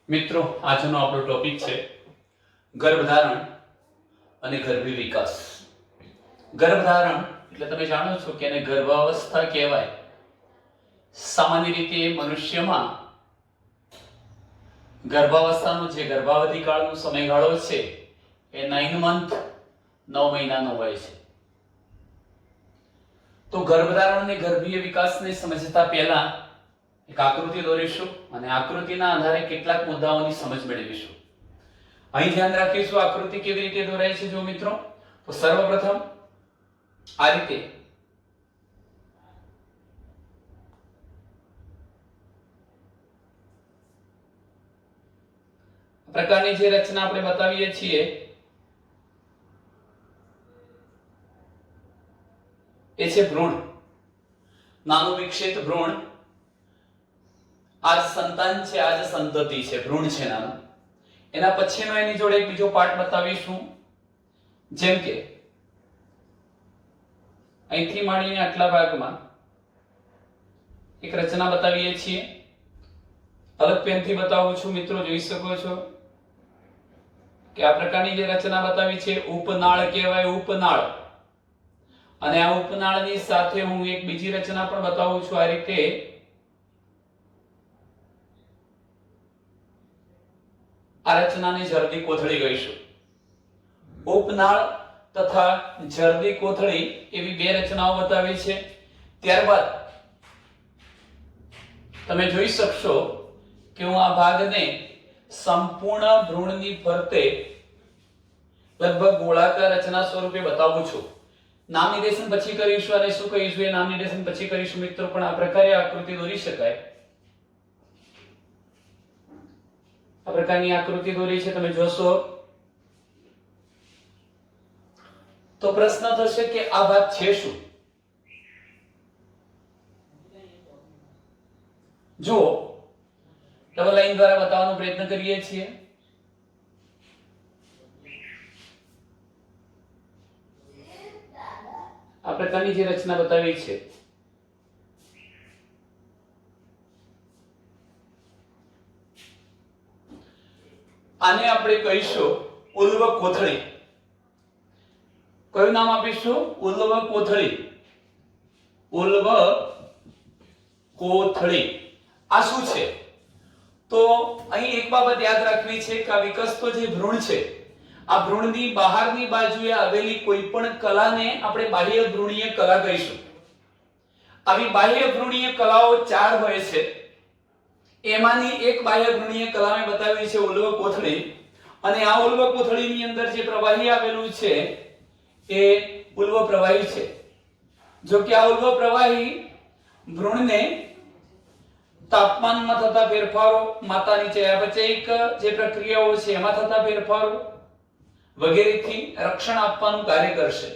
મિત્રો, આજનો આપણો ટોપિક છે ગર્ભધારણ અને ગર્ભી વિકાસ. ગર્ભધારણ એટલે તમે જાણો છો કે એને ગર્ભાવસ્થા કહેવાય. સામાન્ય રીતે મનુષ્યમાં ગર્ભાવસ્થાનો જે ગર્ભાવધિ કાળનો સમયગાળો છે એ 9 મંથ 9 મહિનાનો હોય છે. તો ગર્ભધારણ અને ગર્ભીય વિકાસને સમજતા પહેલા એક આકૃતિ દોરીશું અને આકૃતિના આધારે કેટલાક મુદ્દાઓની સમજ મેળવીશું. અહીં ધ્યાન રાખીશું આકૃતિ કેવી રીતે દોરાય છે. જો મિત્રો, તો સર્વપ્રથમ આ રીતે પ્રકારની જે રચના આપણે બતાવીએ છીએ એ છે ભ્રૂણ. નાનું વિકસિત ભ્રૂણ. આ સંતાન છે, આ જે સંતતિ છે, ભ્રૂણ છે નાનું. એના પછીનો એની જોડે એક બીજો પાર્ટ બતાવીશું. જેમ કે અહીંથી માંડીને આટલા ભાગમાં એક રચના બતાવીએ છીએ. અલગ પેનથી બતાવું છું મિત્રો, જોઈ શકો છો કે આ પ્રકારની જે રચના બતાવી છે ઉપનાળ કહેવાય. ઉપનાળ. અને આ ઉપનાળની સાથે હું એક બીજી રચના પણ બતાવું છું. આ રીતે આ રચનાને જરદી કોથળી કહીશું. ઉપનાળ તથા જરદી કોથળી એવી બે રચનાઓ બતાવી છે. ત્યારબાદ તમે જોઈ શકશો કે હું આ ભાગને સંપૂર્ણ ભ્રૂણની ફરતે લગભગ ગોળાકાર રચના સ્વરૂપે બતાવું છું. નામ નિર્દેશન પછી કરીશું અને શું કહીશું એ નામ નિર્દેશન પછી કરીશું મિત્રો. પણ આ પ્રકારે આકૃતિ દોરી શકાય. આ પ્રકારની આકૃતિ દોરી છે, તમે જોશો તો પ્રશ્ન થશે કે આ ભાગ છે શું. જો ડબલ લાઈન દ્વારા બતાવવાનો પ્રયત્ન કરીએ છીએ. આ પ્રકારની જે રચના બતાવી છે આને આપણે કહીશું ઉલ્વ કોથળી. કયું નામ આપીશું? ઉલ્વ કોથળી. ઉલ્વ કોથળી. આ શું છે? તો અહીં એક બાબત યાદ રાખવી છે કે આ વિકસતો જે ભ્રૂણ છે, આ ભ્રૂણની બહારની બાજુએ આવેલી કોઈ પણ કલાને આપણે બાહ્ય ભ્રૂણીય કલા કહીશું. આવી બાહ્ય ભ્રૂણીય કલાઓ 4 હોય છે. એમાંની એક બાહ્ય ભ્રૂણીય કલા મેં બતાવી છે ઉલ્વ કોથળી. અને આ ઉલ્વ કોથળીની અંદર જે પ્રવાહી આવેલું છે એ ઉલ્વ પ્રવાહી છે. જો કે આ ઉલ્વ પ્રવાહી ભ્રૂણને તાપમાનમાં થતા ફેરફારો, માતાની ચયાપચયિક જે પ્રક્રિયાઓ છે એમાં થતા ફેરફારો વગેરેથી રક્ષણ આપવાનું કાર્ય કરશે.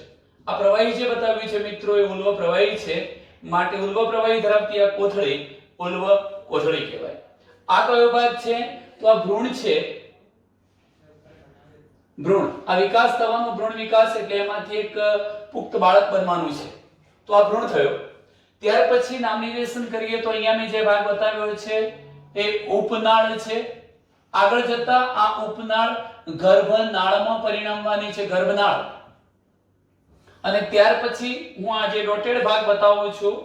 આ પ્રવાહી જે બતાવ્યું છે મિત્રો એ ઉલ્વ પ્રવાહી છે. માટે ઉલ્વ પ્રવાહી ધરાવતી આ કોથળી ઉલ્વ કોથળી કહેવાય. આ કયો ભાગ છે? તો આ ભ્રૂણ છે. ભ્રૂણ, આ વિકાસ થવાનો ભ્રૂણ વિકાસ એટલે એમાંથી એક પુખ્ત બાળક બનવાનું છે. તો આ ભ્રૂણ થયો. ત્યાર પછી નામ નિર્દેશન કરીએ તો અહીંયા મેં જે ભાગ બતાવ્યો છે એ ઉપનાળ છે. આગળ જતા આ ઉપનાળ ગર્ભનાળમાં પરિણમવાની છે. ગર્ભનાળ. અને ત્યાર પછી હું આ જે ડોટેડ ભાગ બતાવું છું,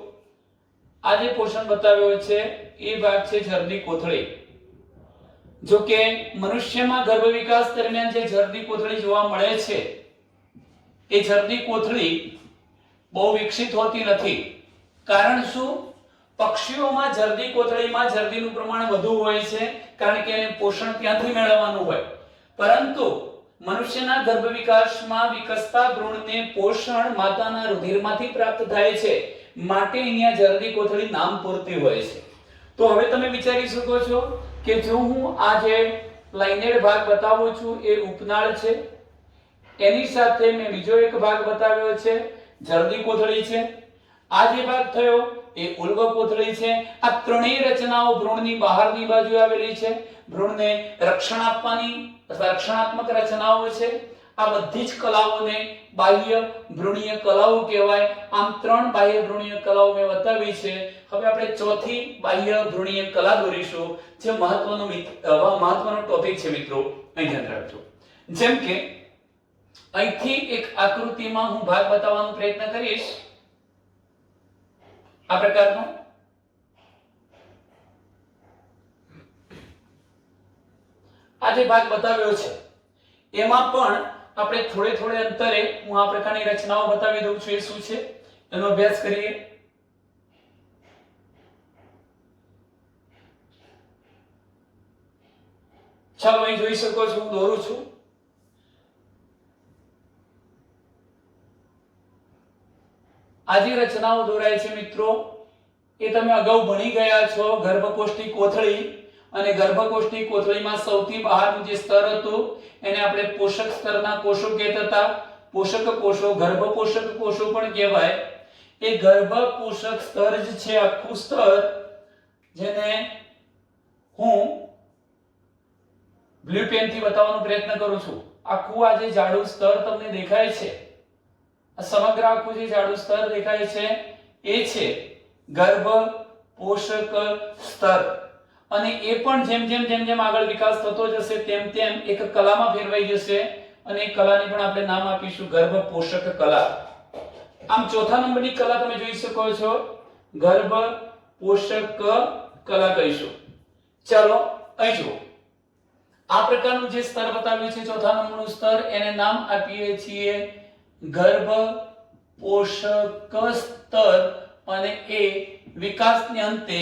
આ જે પોર્શન બતાવ્યો છે એ ભાગ છે જરદી કોથળી. જો કે મનુષ્યમાં ગર્ભ વિકાસ દરમિયાન જે જરદી કોથળી જોવા મળે છે એ જરદી કોથળી બહુ વિકસિત હોતી નથી. કારણ શું? પક્ષીઓમાં જરદી કોથળીમાં જરદીનું પ્રમાણ વધુ હોય છે, કારણ કે એને પોષણ ત્યાંથી મેળવવાનું હોય. પરંતુ મનુષ્યના ગર્ભ વિકાસમાં વિકસતા ભ્રૂણને પોષણ માતાના રુધિરમાંથી પ્રાપ્ત થાય છે. માટે અહીંયા જરદી કોથળી નામ પૂરતી હોય છે. તો હવે તમે વિચારી શકો છો કે જો હું આ જે લાઇનેડ ભાગ બતાવું છું એ ઉપનાળ છે, એની સાથે મેં બીજો એક ભાગ બતાવ્યો છે જરદી કોથળી છે. આ જે ભાગ થયો એ ઉલ્વ કોથળી છે. આ ત્રણેય રચનાઓ ભ્રૂણની બહારની બાજુ આવેલી છે. ભ્રૂણને રક્ષણ આપવાની અથવા રક્ષણાત્મક રચનાઓ છે. આ બધી જ કલાઓને બાહ્ય ભ્રૂણીય કલાઓ કહેવાય. આમ 3 બાહ્ય ભ્રૂણીય કલાઓ મેં બતાવી છે. હવે આપણે ચોથી બાહ્ય ભ્રૂણીય કલા દોરીશું, જે મહત્વનો ટોપિક છે મિત્રો. અહીં ધ્યાન રાખજો. જેમ કે અહીંથી એક આકૃતિમાં હું ભાગ બતાવવાનો પ્રયત્ન કરીશ. આ પ્રકારનો આ જે ભાગ બતાવ્યો છે એમાં પણ આપણે થોડે થોડે અંતરે હું આ પ્રકારની રચનાઓ બતાવી દઉં છું. એ શું છે એનો અભ્યાસ કરીએ. ચાલો અહીં જોઈ શકો છો, હું દોરું છું. આ જે રચનાઓ દોરાય છે મિત્રો એ તમે અગાઉ ભણી ગયા છો. ગર્ભકોષ્ઠી કોથળી, અને ગર્ભકોષ્ઠી કોથળીમાં સૌથી બહારનું જે સ્તર હતું એને આપણે પોષક સ્તરના કોષો કહેતા હતા. પોષક કોષો, ગર્ભ પોષક કોષો પણ કહેવાય. એ ગર્ભ પોષક સ્તર જ છે આખું સ્તર, જેને હું બ્લુ પેન થી બતાવવાનો પ્રયત્ન કરું છું. આખું આ જે જાડું સ્તર તમને દેખાય છે, આ સમગ્ર આખું જે જાડું સ્તર દેખાય છે એ છે ગર્ભ પોષક સ્તર. અને એ પણ જેમ જેમ જેમ જેમ આગળ વિકાસ થતો જશે તેમ તેમ એક કલામાં ફેરવાઈ જશે, અને એ કલાની પણ આપણે નામ આપીશું ગર્ભ પોષક કલા. આમ ચોથા નંબરની કલા તમે જોઈ શકો છો, ગર્ભ પોષક કલા કહીશું. ચાલો અહીં જુઓ. આ પ્રકારનું જે સ્તર બતાવ્યું છે ચોથા નંબરનું સ્તર, એને નામ આપીએ છીએ ગર્ભ પોષક સ્તર, અને એ વિકાસને અંતે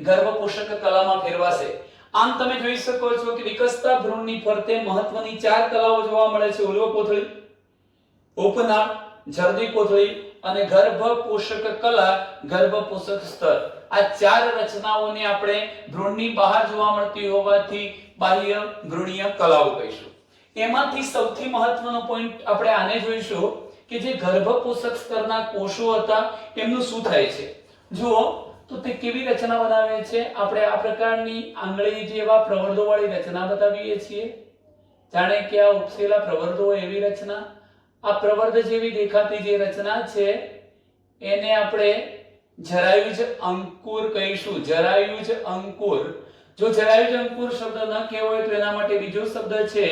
ગર્ભ પોષક કલામાં ફેરવાશે. આમ તમે જોઈ શકો છો કે વિકસતા ભ્રૂણની ફરતે મહત્વની 4 કલાઓ જોવા મળે છે. ઉલવ કોથળી, ઉપનાળ, જરદી કોથળી અને ગર્ભ પોષક કલા, ગર્ભ પોષક સ્તર. આ 4 રચનાઓને આપણે ભ્રૂણની બહાર જોવા મળતી હોવાથી બાહ્ય ભ્રૂણીય કલાઓ કહીશું. એમાંથી સૌથી મહત્વનો પોઈન્ટ આપણે આને જોઈશું કે જે ગર્ભ પોષક સ્તરના કોષો હતા એમનું શું થાય છે. જુઓ તો તે કેવી રચના બનાવે છે. આપણે આ પ્રકારની આંગળી જેવા પ્રવર્ધો વાળી રચના બતાવીએ છીએ, જાણે કે આ ઉપસેલા પ્રવર્ધો હોય એવી રચના. આ પ્રવર્ધ જેવી દેખાતી જે રચના છે એને આપણે જરાયુજ અંકુર કહીશું. જરાયુજ અંકુર. જો જરાયુજ અંકુર શબ્દ ન કહેવાય તો એના માટે બીજો શબ્દ છે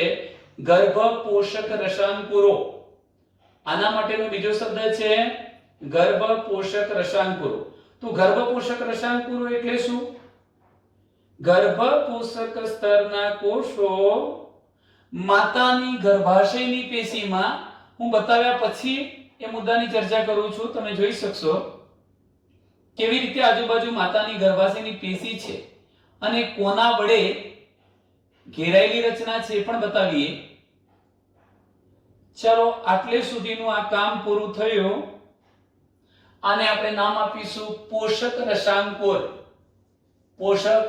ગર્ભ પોષક રસાંકુરો. આના માટેનો બીજો શબ્દ છે ગર્ભ પોષક રસાંકુરો. તો ગર્ભ પોષક રસાંકુરો એટલે શું? ગર્ભ પોષક સ્તરના કોષો માતાની ગર્ભાશયની પેશીમાં, હું બતાવ્યા પછી એ મુદ્દાની ચર્ચા કરું છું, તમે જોઈ શકશો કેવી રીતે આજુબાજુ માતાની ગર્ભાશયની પેશી છે અને કોના વડે ઘેરાયેલી રચના છે એ પણ બતાવીએ. ચલો આટલે સુધીનું આ કામ પૂરું થયું. આને આપણે નામ આપીશું પોષક રસાંકુર. પોષક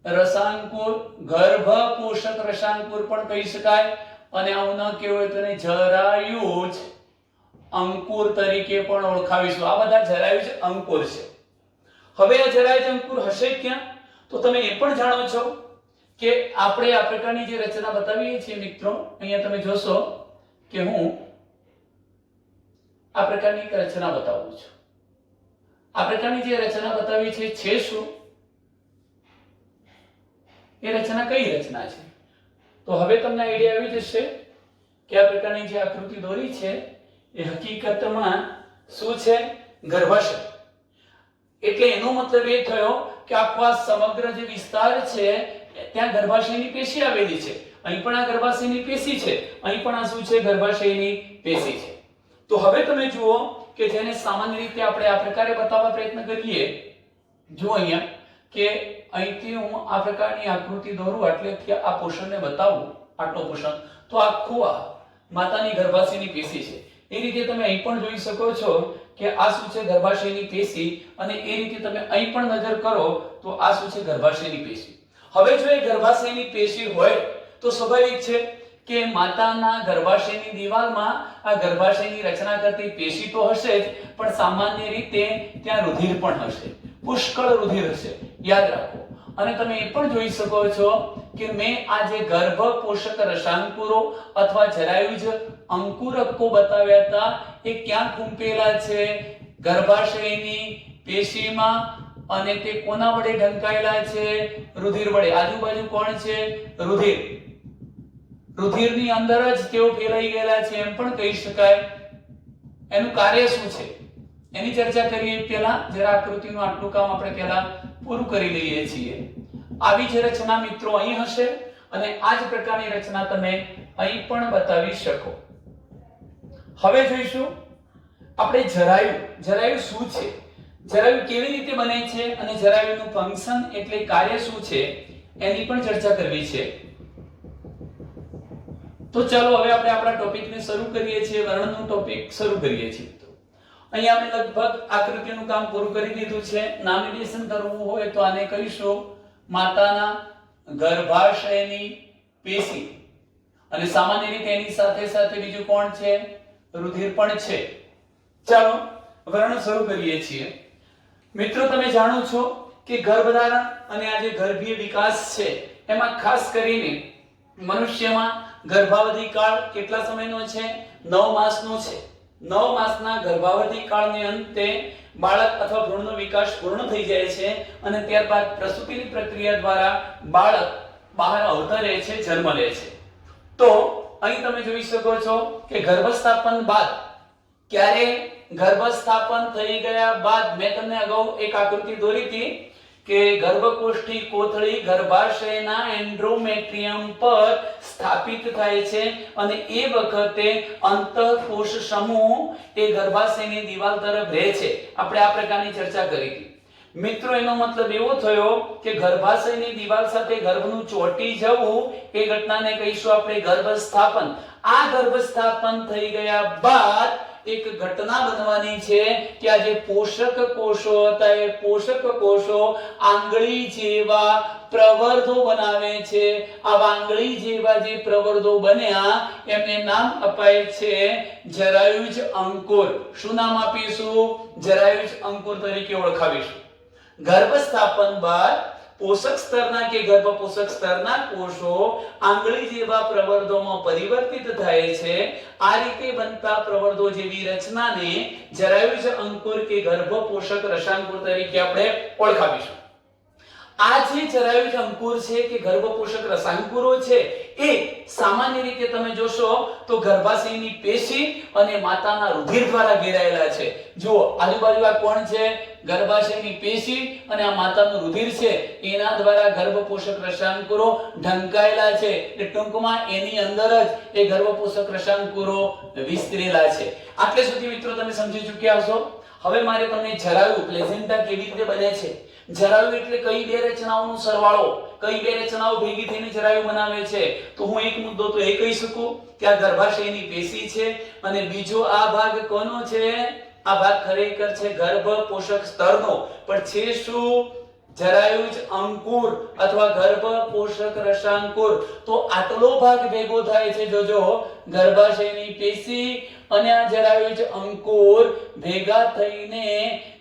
રસાંકુર, ગર્ભ પોષક રસાંકુર પણ કહી શકાય. અને આવું ન કહેવાય તો એને જરાયુજ અંકુર તરીકે પણ ઓળખાવીશું. આ બધા જરાયુજ અંકુર છે. હવે આ જરાયુજ અંકુર હશે ક્યાં? તો તમે એ પણ જાણો છો કે આપણે આ પ્રકારની જે રચના બતાવીએ છીએ મિત્રો, અહીંયા તમે જોશો કે હું આ પ્રકારની એક રચના બતાવું છું. આ પ્રકારની જે રચના બતાવી છે શું? એ રચના કઈ રચના છે? તો હવે તમને આઈડિયા આવી જશે કે આ પ્રકારની જે આકૃતિ દોરી છે એ હકીકતમાં શું છે? ગર્ભાશય. એટલે એનો મતલબ એ થયો કે આખો આ સમગ્ર જે વિસ્તાર છે ત્યાં ગર્ભાશયની પેશી આવેલી છે. અહીં પણ આ ગર્ભાશયની પેશી છે, અહીં પણ આ શું છે? ગર્ભાશયની પેશી છે. તો હવે તમે જુઓ કે જેને સામાન્ય રીતે આપણે આ પ્રકારે બતાવવા પ્રયત્ન કરીએ. જો અહીંયા કે અહીંથી હું આ પ્રકારની આકૃતિ દોરું એટલે આ પોષણને બતાવું, આટલો પોષણ, તો આખું આ માતાની ગર્ભાશયની પેશી છે. એ રીતે તમે અહીં પણ જોઈ શકો છો કે આ શું છે? ગર્ભાશયની પેશી. અને એ રીતે તમે અહીં પણ નજર કરો તો આ શું છે? ગર્ભાશયની પેશી. હવે જો એ ગર્ભાશયની પેશી હોય તો સ્વાભાવિક છે કે માતાના ગર્ભાશયની દીવાલમાં આ ગર્ભાશયની રચના કરતી પેશી તો હશે જ, પણ સામાન્ય રીતે ત્યાં રુધિર પણ હશે, પુષ્કળ રુધિર હશે, યાદ રાખો. અને તમે એ પણ જોઈ શકો છો કે મેં આ જે ગર્ભ પોષક રસાંકુરો અથવા જરાયુજ અંકુરકો બતાવ્યા હતા એ ક્યાં ખૂંપેલા છે? ગર્ભાશયની પેશીમાં, અને તે કોના વડે ઢંકાયેલા છે? રુધિર વડે. આજુબાજુ કોણ છે? રુધિર. રુધિરની અંદર જ તેઓ ફેલાઈ ગયેલા છે એમ પણ કહી શકાય. એનું કાર્ય શું છે એની ચર્ચા કરીએ પહેલા જરા આકૃતિનું આટલું કામ આપણે પહેલા પૂરું કરી લઈએ છીએ. આવી જ રચના મિત્રો અહીં હશે અને આ જ પ્રકારની રચના તમે અહીં પણ બતાવી શકો. હવે જોઈશું આપણે જરાયુ. જરાયુ શું છે, જરાયુ કેવી રીતે બને છે અને જરાયુનું ફંક્શન એટલે કાર્ય શું છે એની પણ ચર્ચા કરવી છે. તો ચાલો હવે આપણે આપણા ટોપિકને શરૂ કરીએ છીએ. વર્ણનનો ટોપિક શરૂ કરીએ છીએ. અહીં આપણે લગભગ આકૃતિનું કામ પૂરું કરી દીધું છે. નામનિર્દેશન કરવું હોય તો આને કહીશું માતાના ગર્ભાશયની પેશી, અને સામાન્ય રીતે એની સાથે સાથે બીજું કોણ છે? રુધિર પણ છે. ચાલો વર્ણન શરૂ કરીએ છીએ. મિત્રો તમે જાણો છો કે ગર્ભધારણ અને આ જે ગર્ભીય વિકાસ છે એમાં ખાસ કરીને મનુષ્યમાં ગર્ભાવધિ કાળ કેટલા સમયનો છે? 9 માસનો છે. 9 માસના ગર્ભાવધિ કાળને અંતે બાળક અથવા ભ્રૂણનો વિકાસ પૂર્ણ થઈ જાય છે અને ત્યારબાદ પ્રસૂતિની પ્રક્રિયા દ્વારા બાળક બહાર અવતરે છે, જન્મ લે છે. તો અહીં તમે જોઈ શકો છો કે ગર્ભસ્થાપન બાદ, ક્યારે ગર્ભસ્થાપન થઈ ગયા બાદ, મેં તમને અગાઉ એક આકૃતિ દોરી હતી કે ગર્ભકોષ્ઠી કોથળી ગર્ભાશયના એન્ડોમેટ્રિયમ પર સ્થાપિત થાય છે અને એ વખતે અંતઃકોષ સમૂહ એ ગર્ભાશયની દિવાલ તરફ રહે છે. આપણે આ પ્રકારની ચર્ચા કરી હતી. મિત્રો એનો મતલબ એવો થયો કે ગર્ભાશયની દિવાલ સાથે ગર્ભનું ચોંટી જવું એ ઘટનાને કહીશું આપણે ગર્ભસ્થાપન. આ ગર્ભસ્થાપન થઈ ગયા બાદ એક ઘટના બનવાની છે કે આ જે પોષક કોષો હતા એ પોષક કોષો આંગળી જેવા પ્રવર્ધો બનાવે છે. આ આંગળી જેવા જે પ્રવર્ધો બન્યા એમને નામ અપાય છે જરાયુજ અંકુર. શું નામ આપીશું? જરાયુજ અંકુર તરીકે ઓળખાવીશું. ગર્ભસ્થાપન બાદ પોષક સ્તરના કે ગર્ભ પોષક સ્તરના કોષો આંગળી જેવા પ્રવર્ધોમાં પરિવર્તિત થાય છે. આ રીતે બનતા પ્રવર્ધો જેવી રચનાને જરાયુજ અંકુર કે ગર્ભ પોષક રસાંકુર તરીકે આપણે ઓળખાવીશું. આ જે જરાયુજ અંકુર છે કે ગર્ભ પોષક રસાંકુરો છે એ સામાન્ય રીતે તમે જોશો તો ગર્ભાશયની પેશી અને માતાના રુધિર દ્વારા ઘેરાયેલા છે. જુઓ આજુબાજુ આ કોણ છે? ગર્ભાશયની પેશી અને આ માતાનું રુધિર છે, એના દ્વારા ગર્ભ પોષક રસાંકુરો ઢંકાયેલા છે. એટલે ટૂંકમાં એની અંદર જ એ ગર્ભ પોષક રસાંકુરો વિસ્તરેલા છે. આટલે સુધી મિત્રો તમે સમજી ચૂક્યા હશો. હવે મારે તમને જરાયુ પ્લેસેન્ટા કેવી રીતે બને છે, જરાયુ એટલે કઈ બે રચનાઓનો સરવાળો, કઈ બે રચનાઓ ભેગી થઈને જરાયુ બનાવે છે, તો હું એક મુદ્દો તો એ કહી શકું કે આ ગર્ભાશયની પેશી છે અને બીજો આ ભાગ કોનો છે? આ ભાગ ખરેખર છે ગર્ભ પોષક સ્તરનો, પણ છે શું? જરાયુજ અંકુર અથવા ગર્ભ પોષક રસાંકુર. તો આટલો ભાગ ભેગો થાય છે. જોજો ગર્ભાશયની પેશી અને આ જરાયુજ અંકુર ભેગા થઈને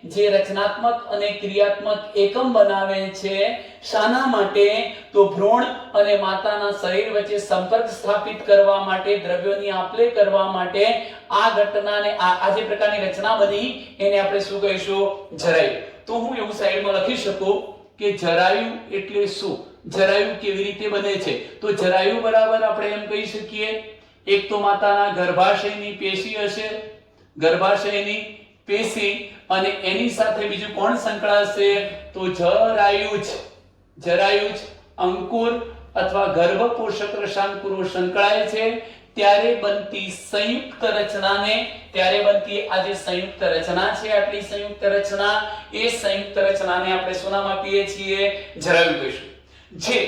જે રચનાત્મક અને ક્રિયાત્મક એકમ બનાવે છે. શાના માટે? તો ભ્રૂણ અને માતાના શરીર વચ્ચે સંપર્ક સ્થાપિત કરવા માટે, દ્રવ્યોની આપ-લે કરવા માટે આ ઘટનાને આ જે પ્રકારની રચના બની એને આપણે શું કહીશું? જરાયુ. તો હું એવું સાઈડમાં લખી શકું કે જરાયુ એટલે શું, જરાયુ કેવી રીતે બને છે. તો જરાયુ બરાબર આપણે એમ કહી શકીએ, એક તો માતાના ગર્ભાશયની પેશી હશે, ગર્ભાશયની પેશી અને એની સાથે બીજું કોણ સંકળાશે? તો જરાયુજ, જરાયુજ અંકુર અથવા ગર્ભ પોષક રસાંકુરો સંકળાય છે. ત્યારે બનતી સંયુક્ત રચનાને, ત્યારે બનતી આ જે સંયુક્ત રચના છે, આટલી સંયુક્ત રચના, એ સંયુક્ત રચનાને આપણે શું નામ આપીએ છીએ? જરાયુ કહીશું. જે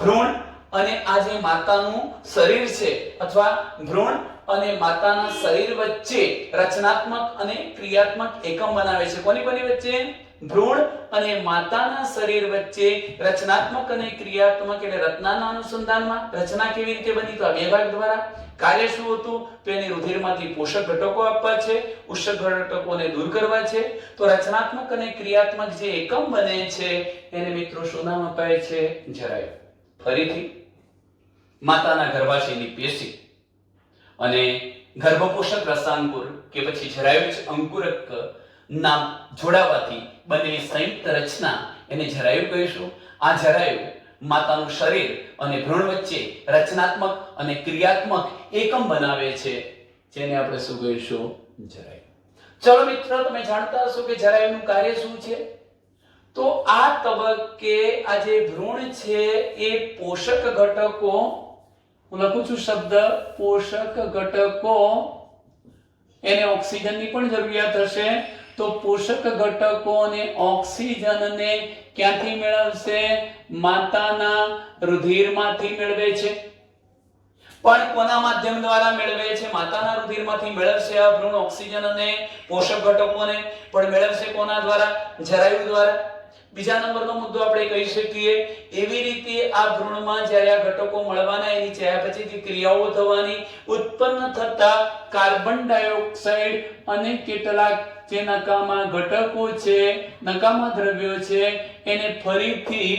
ભ્રૂણ અને આ જે માતાનું શરીર છે અથવા ભ્રૂણ અને માતાના શરીર વચ્ચે રચનાત્મક અને ક્રિયાત્મક એકમ બનાવે છે. કોની કોની વચ્ચે? ભ્રૂણ અને માતાના શરીર વચ્ચે રચનાત્મક અને ક્રિયાત્મક એટલે રચનાના અનુસંધાનમાં. રચના કેવી રીતે બની? તો આ બે ભાગ દ્વારા. કાર્ય શું હતું? તો એને રુધિરમાંથી પોષક ઘટકો આપવા છે, ઉષ્ણક ઘટકોને દૂર કરવા છે. તો રચનાત્મક અને ક્રિયાત્મક જે એકમ બને છે એને મિત્રો શું નામ અપાય છે? જરાયુ. ફરીથી માતાના ગર્ભાશયની પેશી અને ગર્ભપોષક રસાંકુર કે પછી જરાયુજ અંકુરક નામ જોડાવાથી બનેલી સંયુક્ત રચના એને જરાયુ કહીશું. આ જરાયુ માતાનું શરીર અને ભ્રૂણ વચ્ચે રચનાત્મક અને ક્રિયાત્મક એકમ બનાવે છે, જેને આપણે શું કહીશું? જરાયુ. ચલો મિત્રો, તમે જાણતા હશો કે જરાયુનું કાર્ય શું છે? તો આ તબક્કે આ જે ભ્રૂણ છે એ પોષક ઘટકો, હું લખું છું શબ્દ પોષક ઘટકો, એને ઓક્સિજનની પણ જરૂરિયાત હશે, તો પોષક ઘટકો અને ઓક્સિજનને ક્યાંથી મેળવશે? માતાના રુધિરમાંથી મેળવે છે. પણ કોના માધ્યમ દ્વારા મેળવે છે? માતાના રુધિરમાંથી મેળવશે આ ભ્રૂણ ઓક્સિજન અને પોષક ઘટકોને, પણ મેળવશે કોના દ્વારા? જરાયુ દ્વારા. બીજા નંબરનો મુદ્દો આપણે કહી શકીએ, એવી રીતે આ ભ્રૂણમાં જ્યારે આ ઘટકો મળવાના, એની ચયા પછી જે ક્રિયાઓ થવાની, ઉત્પન્ન થતા કાર્બન ડાયોક્સાઇડ અને કેટલાક જે નકામા ઘટકો છે, નકામા દ્રવ્યો છે, એને ફરીથી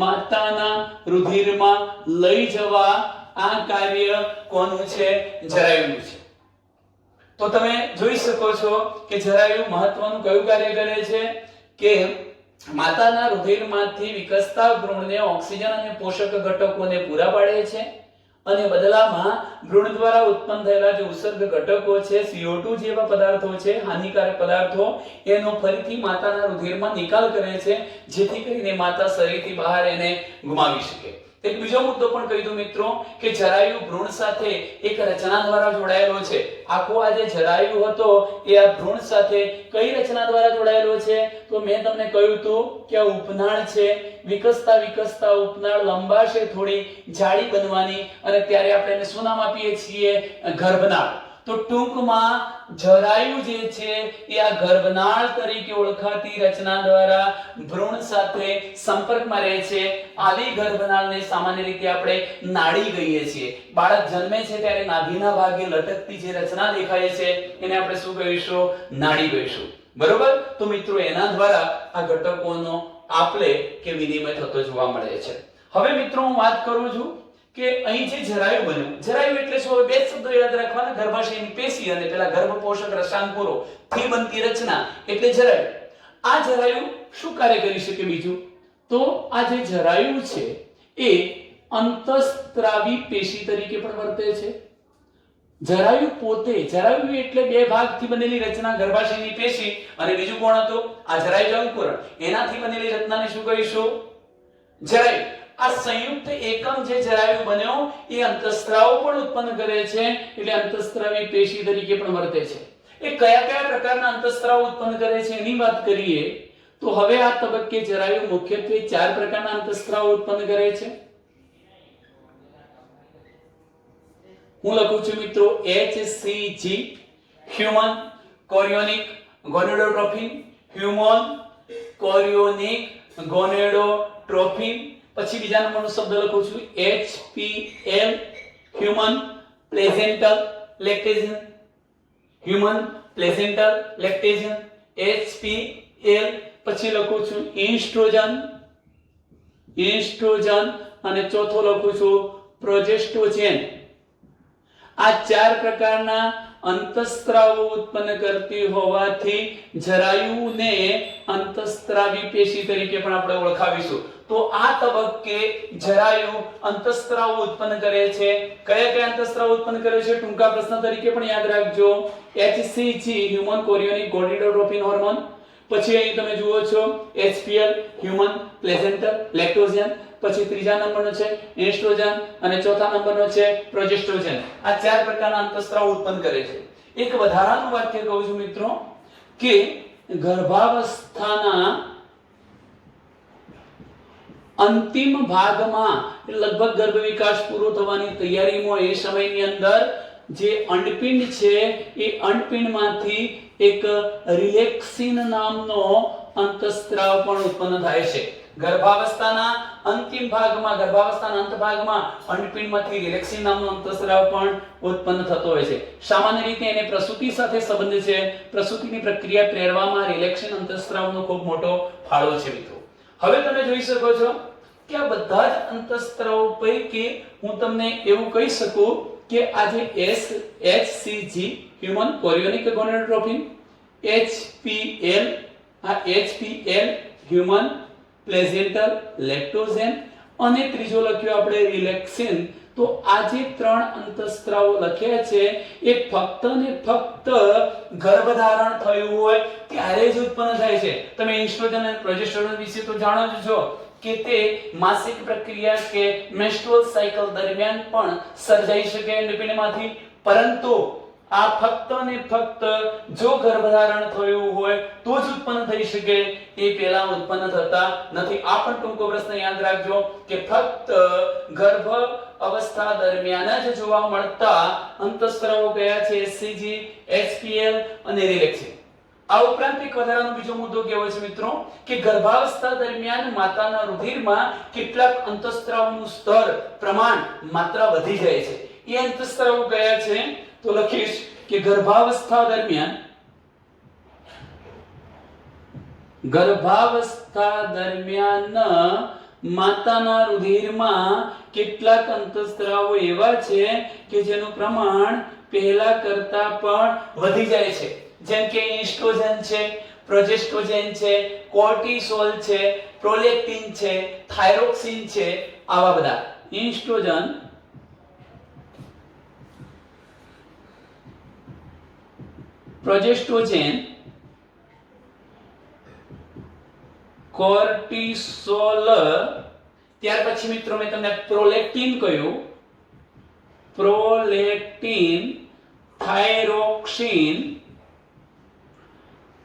માતાના રુધિરમાં લઈ જવા આ કાર્ય કોનું છે? જરાયુનું છે. તો તમે જોઈ શકો છો કે જરાયુ મહત્વનું કયું કાર્ય કરે છે કે માતાના રુધિરમાંથી વિકસતા ભ્રૂણને ઓક્સિજન અને પોષક ઘટકોને પૂરા પાડે છે, અને બદલામાં ભ્રૂણ દ્વારા ઉત્પન્ન થયેલા જે ઉત્સર્ગ ઘટકો છે, CO2 જેવા પદાર્થો છે, હાનિકારક પદાર્થો, એનો ફરીથી માતાના રુધિરમાં નિકાલ કરે છે, જેથી કરીને માતા શરીરથી બહાર એને ગુમાવી શકે. એક બીજો મુદ્દો પણ કહી દઉં મિત્રો કે જરાયુ ભ્રૂણ સાથે એક રચના દ્વારા જોડાયેલો છે. આખો આ જે જરાયુ હતો એ આ ભ્રૂણ સાથે કઈ રચના દ્વારા જોડાયેલો છે? તો મેં તમને કહ્યું હતું કે આ ઉપનાળ છે, વિકસતા વિકસતા ઉપનાળ લંબાશે, થોડી જાડી બનવાની, અને ત્યારે આપણે એને શું નામ આપીએ છીએ? ગર્ભનાળ. તો ટૂંકમાં જરાયુ જે છે એ આ ગર્ભનાળ તરીકે ઓળખાતી રચના દ્વારા ભ્રૂણ સાથે સંપર્કમાં રહે છે. આવી ગર્ભનાળને સામાન્ય રીતે આપણે નાડી કહીએ છીએ. બાળક જન્મે છે ત્યારે નાભીના ભાગે લટકતી જે રચના દેખાય છે એને આપણે શું કહીશું? નાડી કહીશું. બરોબર? તો મિત્રો એના દ્વારા આ ઘટકોનો આપલે કે વિનિમય થતો જોવા મળે છે. હવે મિત્રો હું વાત કરું છું કે અહીં જે જરાયુ બન્યું, જરાયુ એટલે શું? બે શબ્દો યાદ રાખવાના, ગર્ભાશયની પેશી અને પેલા ગર્ભપોષક રસાંકુરો થી બનતી રચના એટલે જરાયુ. આ જરાયુ શું કાર્ય કરી શકે? બીજું તો આ જે જરાયુ છે એ અંતઃસ્ત્રાવી પેશી તરીકે પણ વર્તે છે. જરાયુ પોતે, જરાયુ એટલે બે ભાગથી બનેલી રચના, ગર્ભાશયની પેશી અને બીજું કોણ હતું? આ જરાયુજ અંકુરણ. એનાથી બનેલી રચનાને શું કહીશું? જરાયુ. આ સંયુક્ત એકમ જે જરાયુ બન્યો એ અંતઃસ્ત્રાવ પણ ઉત્પન્ન કરે છે, એટલે અંતઃસ્ત્રાવી પેશી તરીકે પણ વર્તે છે. એ કયા કયા પ્રકારના અંતઃસ્ત્રાવ ઉત્પન્ન કરે છે એની વાત કરીએ તો હવે આ તબક્કે જરાયુ મુખ્યત્વે 4 પ્રકારના અંતઃસ્ત્રાવ ઉત્પન્ન કરે છે. હું લખું છું મિત્રો HCG, human chorionic gonadotrophin, human chorionic gonadotrophin. પછી બીજા નંબરનો શબ્દ લખું છું HPL, human placental lactation, human placental lactation HPL. પછી લખું છું ઇસ્ટ્રોજન, અને ચોથો લખું છું પ્રોજેસ્ટોજેન. આ 4 પ્રકારના અંતઃસ્ત્રાવો ઉત્પન્ન કરતી હોવાથી જરાયુને અંતઃસ્ત્રાવી પેશી તરીકે પણ આપણે ઓળખાવીશું. તો આ તબક્કે જરાયુ અંતઃસ્ત્રાવો ઉત્પન્ન કરે છે. કયા કયા અંતઃસ્ત્રાવો ઉત્પન્ન કરે છે? ટૂંકા પ્રશ્ન તરીકે પણ યાદ રાખજો. HCG, human chorionic gonadotrophin hormone. પછી અહીં તમે જુઓ છો HPL, હ્યુમન પ્લેસેન્ટલ લેક્ટોજન. પછી ત્રીજા નંબરનો છે એસ્ટ્રોજન અને ચોથા નંબરનો છે પ્રોજેસ્ટ્રોજન. આ 4 પ્રકારના અંતઃસ્ત્રાવ ઉત્પન્ન કરે છે. એક વધારાનું વાક્ય કહું છું મિત્રો કે ગર્ભાવસ્થાના અંતિમ ભાગમાં, લગભગ ગર્ભ વિકાસ પૂરો થવાની તૈયારીમાં એ સમયની અંદર જે અંડપિંડ છે એ અંડપિંડમાંથી એક રિલેક્સિન નામનો અંતઃસ્ત્રાવ પણ ઉત્પન્ન થાય છે. ગર્ભાવસ્થાના અંતિમ ભાગમાં, ગર્ભાવસ્થાના અંત ભાગમાં અંડપિંડમાંથી રિલેક્સિન નામનો અંતઃસ્ત્રાવ પણ ઉત્પન્ન થતો હોય છે. સામાન્ય રીતે એને પ્રસૂતિ સાથે સંબંધ છે. પ્રસૂતિની પ્રક્રિયા પ્રેરવામાં રિલેક્સિન અંતઃસ્ત્રાવનો ખૂબ મોટો ફાળો છે મિત્રો. હવે તમે જોઈ શકો છો કે આ બધા જ અંતઃસ્ત્રાવો પૈકી હું તમને એવું કહી શકું કે આ જે HCG હ્યુમન કોરિયોનિક ગોનાડોટ્રોપિન, HPL આ HPL હ્યુમન પ્લેઝેન્ટલ લેક્ટોજેન અને ત્રીજો લખ્યો આપણે રિલેક્સિન. તો આ જે ત્રણ અંતઃસ્ત્રાવો લખ્યા છે એ ફક્ત ને ફક્ત ગર્ભધારણ થયું હોય ત્યારે જ ઉત્પન્ન થાય છે. તમે ઇન્સ્ટ્રોજન અને પ્રોજેસ્ટેરોન વિશે તો જાણો જ છો કે તે માસિક પ્રક્રિયા કે મેન્સ્ટ્રુઅલ સાયકલ દરમિયાન પણ સર્જાઈ શકે એન્ડોક્રીનમાંથી, પરંતુ આ ફક્ત ને ફક્ત જો ગર્ભધારણ થયું હોય તો જ ઉત્પન્ન થઈ શકે, એ પહેલા ઉત્પન્ન થતા નથી. આ પણ ટૂંકો પ્રશ્ન યાદ રાખજો કે ફક્ત ગર્ભ અવસ્થા દરમિયાન જ જોવા મળતા અંતઃસ્ત્રાવો કયા છે? HCG, HPL અને રિલેક્સિન. આ ઉપરાંત એક વધારાનો બીજો મુદ્દો કેવો છે મિત્રો કે ગર્ભાવસ્થા દરમિયાન માતાના રુધિરમાં કેટલાક અંતઃસ્ત્રાવોનું સ્તર પ્રમાણ માત્રા વધી જાય છે. એ અંતઃસ્ત્રાવો કયા છે? તો લખીશ કે ગર્ભાવસ્થા દરમિયાન માતાના રુધિરમાં કેટલાક અંતઃસ્ત્રાવો એવા છે કે જેનું પ્રમાણ પહેલા કરતા પણ વધી જાય છે, જેમ કે ઇસ્ટ્રોજન છે, પ્રોજેસ્ટ્રોજન છે, કોર્ટિસોલ છે, પ્રોલેક્ટિન છે, થાઇરોક્સિન છે, આવા બધા ઇસ્ટ્રોજન, પ્રોજેસ્ટ્રોજન, કોર્ટિસોલ, ત્યાર પછી મિત્રો મેં તમને પ્રોલેક્ટિન કહ્યું, પ્રોલેક્ટિન, થાઇરોક્સિન.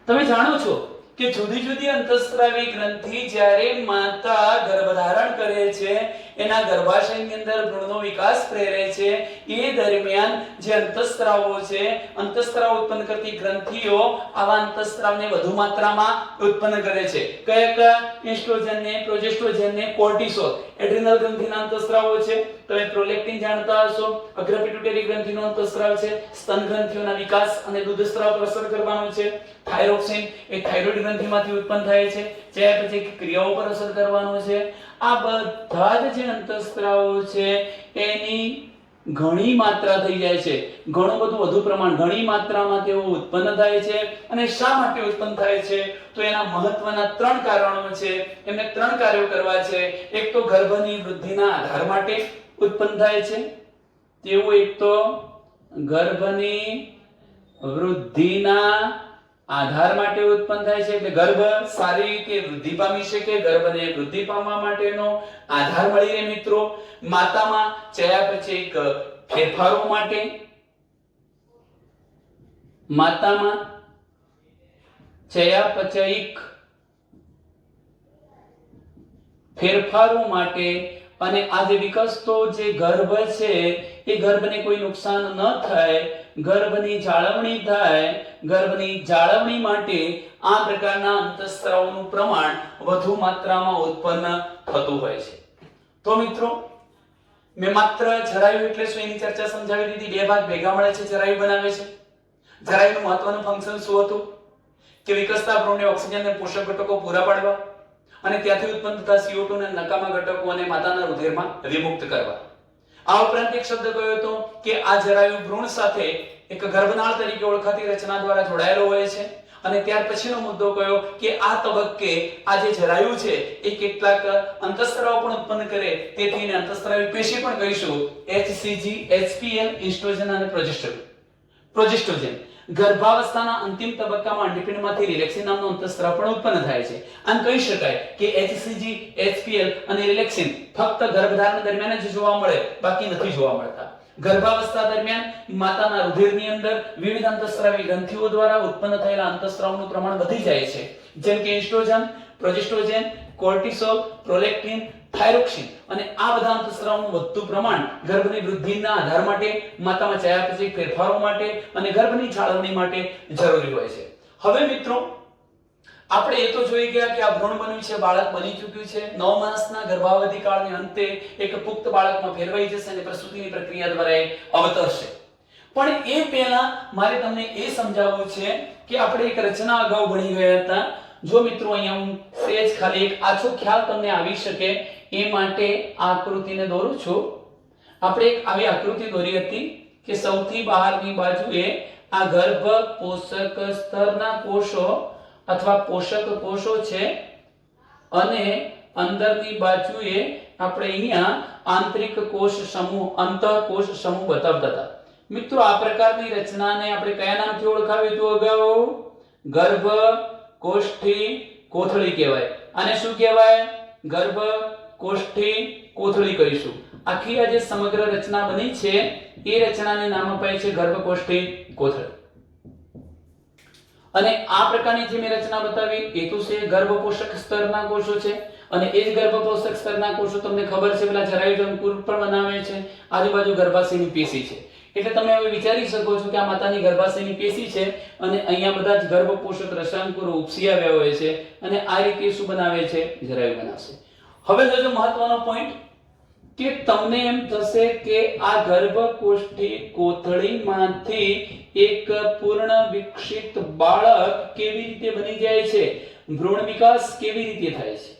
તમે જાણો છો કે જુદી જુદી અંતઃસ્ત્રાવી ગ્રંથિ જ્યારે માતા ગર્ભધારણ કરે છે, એના ગર્ભાશયની અંદર ભ્રૂણનો વિકાસ પ્રેરે છે, એ દરમિયાન જે અંતઃસ્ત્રાવો છે, અંતઃસ્ત્રાવ ઉત્પન્ન કરતી ગ્રંથિઓ આવા અંતઃસ્ત્રાવને વધુ માત્રામાં ઉત્પન્ન કરે છે. કયા કયા? એસ્ટ્રોજન ને, પ્રોજેસ્ટ્રોજન ને, કોર્ટિસોલ. એડ્રિનલ ગ્રંથિના અંતઃસ્ત્રાવો છે. તમે પ્રોલેક્ટિન જાણતા હશો, અગ્ર પિટ્યુટરી ગ્રંથિનો અંતઃસ્ત્રાવ છે, સ્તન ગ્રંથિઓના વિકાસ અને દૂધસ્ત્રાવ પર અસર કરવાનો છે. થાઇરોક્સિન એ થાઇરોઇડ ગ્રંથિમાંથી ઉત્પન્ન થાય છે, ચયાપચય ક્રિયાઓ પર અસર કરવાનો છે. આ બધા જ જે અંતઃસ્ત્રાવો છે એની ઘણી માત્રા થઈ જાય છે, ઘણું બધું વધુ પ્રમાણ, ઘણી માત્રામાં તેઓ ઉત્પન્ન થાય છે. અને શા માટે ઉત્પન્ન થાય છે? તો એના મહત્વના ત્રણ કારણો છે. એમને ત્રણ કાર્યો કરવા છે. એક તો ગર્ભની વૃદ્ધિના આધાર માટે ઉત્પન્ન થાય છે. તેઓ એક તો ગર્ભની વૃદ્ધિના આધાર માટે ઉત્પન્ન થાય છે, એટલે ગર્ભ સારી રીતે વૃદ્ધિ પામી શકે, ગર્ભને વૃદ્ધિ પામવા માટેનો આધાર મળી રહે મિત્રો. માતામાં ચયાપચયિક ફેરફારો માટે, માતામાં ચયાપચયિક ફેરફારો માટે, અને આ જે વિકસતો જે ગર્ભ છે એ ગર્ભને કોઈ નુકસાન ન થાય, ગર્ભની જાળવણી થાય, ગર્ભની જાળવણી માટે આ પ્રકારના અંતઃસ્ત્રાવોનું પ્રમાણ વધુ માત્રામાં ઉત્પન્ન થતું હોય છે. તો મિત્રો મેં માત્ર જરાયુ એટલે શું એની ચર્ચા સમજાવી દીધી. બે ભાગ ભેગા મળે છે, જરાયુ બનાવે છે. જરાયુનું મહત્વનું ફંક્શન શું હતું? કે વિકસતા ભ્રૂણને ઓક્સિજન અને પોષક ઘટકો પૂરા પાડવા અને ત્યાંથી ઉત્પન્ન થતા CO2 ને નકામા ઘટકો અને માતાના રુધિરમાં વિમુક્ત કરવા. આ ઉપરાંત એક શબ્દ કયો હતો કે આ જરાયુ ભ્રૂણ સાથે એક ગર્ભનાળ તરીકે ઓળખાતી રચના દ્વારા જોડાયેલો હોય છે. અને ત્યાર પછીનો મુદ્દો કયો કે આ તબક્કે આ જે જરાયુ છે એ કેટલાક અંતઃસ્ત્રાવો પણ ઉત્પન્ન કરે, તેથી એને અંતઃસ્ત્રાવી પેશી પણ કહીશું. HCG, HPL, એસ્ટ્રોજન અને પ્રોજેસ્ટ્રોજન. ગર્ભાવસ્થાના અંતિમ તબક્કામાં અંડપીંડમાંથી રિલેક્સિન નામનો અંતઃસ્ત્રાવ પણ ઉત્પન્ન થાય છે. આમ કહી શકાય કે HCG, HPL અને રિલેક્સિન ફક્ત ગર્ભધારણ દરમિયાન જ જોવા મળે, બાકી નથી જોવા મળતા. ગર્ભાવસ્થા દરમિયાન માતાના રુધિરની અંદર વિવિધ અંતઃસ્ત્રાવી ગ્રંથિઓ દ્વારા ઉત્પન્ન થયેલા અંતઃસ્ત્રાવનું પ્રમાણ વધી જાય છે, જેમ કે એસ્ટ્રોજન, પ્રોજેસ્ટ્રોજન, કોર્ટિસોલ, પ્રોલેક્ટિન, થાઇરોક્સિન. અને આ બધા અંતઃસ્ત્રાવનું વધતું પ્રમાણ ગર્ભની વૃદ્ધિના આધાર માટે, માતામાં ચયાપચયિક ફેરફારો માટે અને ગર્ભની જાળવણી માટે જરૂરી હોય છે. હવે મિત્રો આપણે એ તો જોઈ ગયા કે આ ભ્રૂણ બન્યું છે, બાળક બની ચૂક્યું છે, 9 માસના ગર્ભાવધિ કાળને અંતે એક પુખ્ત બાળકમાં ફેરવાઈ જશે અને પ્રસૂતિની પ્રક્રિયા દ્વારા એ અવતરશે. પણ એ પહેલા મારે તમને એ સમજાવવું છે કે આપણે એક રચના અગાઉ ભણી ગયા હતા. જો મિત્રો અહીંયા હું સેજ ખાલી એક આછો ખ્યાલ તમને આવી શકે એ માટે આ આકૃતિને દોરું છું. આપણે એક આવી આકૃતિ દોરી હતી કે સૌથી બહારની બાજુએ આ ગર્ભ પોષક સ્તરના કોષો અથવા પોષક કોષો છે અને અંદરની બાજુએ આપણે અહીંયા આંતરિક કોષ સમૂહ અંતઃકોષ સમૂહ બતાવતા હતા. મિત્રો આ પ્રકારની રચનાને આપણે કયા નામથી ઓળખાવ્યું હતું અગાઉ? ગર્ભ કોષ્ઠી કોથળી કહેવાય. આને શું કહેવાય? ગર્ભ કોષ્ઠી કોથળી કહીશું. આખી આ જે સમગ્ર રચના બની છે એ રચનાને નામ અપાય છે ગર્ભ કોષ્ઠી કોથળી. અને આ પ્રકારની જે મેં રચના બતાવી એ તો છે ગર્ભ પોષક સ્તરના કોષો છે અને એ જ ગર્ભ પોષક સ્તરના કોષો તમને ખબર છે પેલા જરાયુજ અંકુર પણ બનાવે છે. આજુબાજુ ગર્ભાશયની પેશી છે. એટલે તમે હવે વિચારી શકો છો કે આ માતાની ગર્ભાશયની પેશી છે અને અહીંયા બધા જ ગર્ભ પોષક રસાંકુરો ઉપસી આવ્યા હોય છે અને આ રીતે શું બનાવે છે? જરાયુ બનાવશે. હવે જોજો મહત્વનો પોઈન્ટ કે તમને એમ થશે કે આ ગર્ભકોષ્ઠી કોથળીમાંથી એક પૂર્ણ વિકસિત બાળક કેવી રીતે બની જાય છે? ભ્રૂણ વિકાસ કેવી રીતે થાય છે?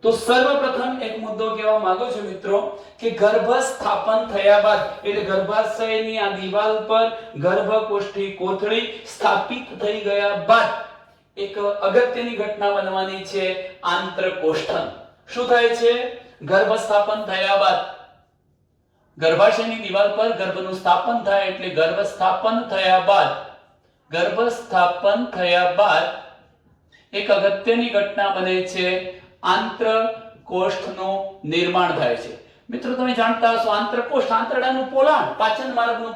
તો સર્વપ્રથમ એક મુદ્દો કહેવા માંગુ છું મિત્રો કે ગર્ભ સ્થાપન થયા બાદ એટલે ગર્ભાશયની આ દિવાલ પર ગર્ભકોષ્ઠી કોથળી સ્થાપિત થઈ ગયા બાદ એક અગત્યની ઘટના બનવાની છે આંત્રકોષ્ઠન. શું થાય છે? ગર્ભ સ્થાપન થયા બાદ ગર્ભાશયની દિવાલ પર ગર્ભનું સ્થાપન થાય એટલે ગર્ભ સ્થાપન થયા બાદ એક અગત્યની ઘટના બને છે આંત્રકોષ્ઠનું નિર્માણ થાય છે. મિત્રો તમે જાણતા હશો આંત્રકોષ્ઠ આંતરડાનું પોલાણ, પાચન માર્ગનું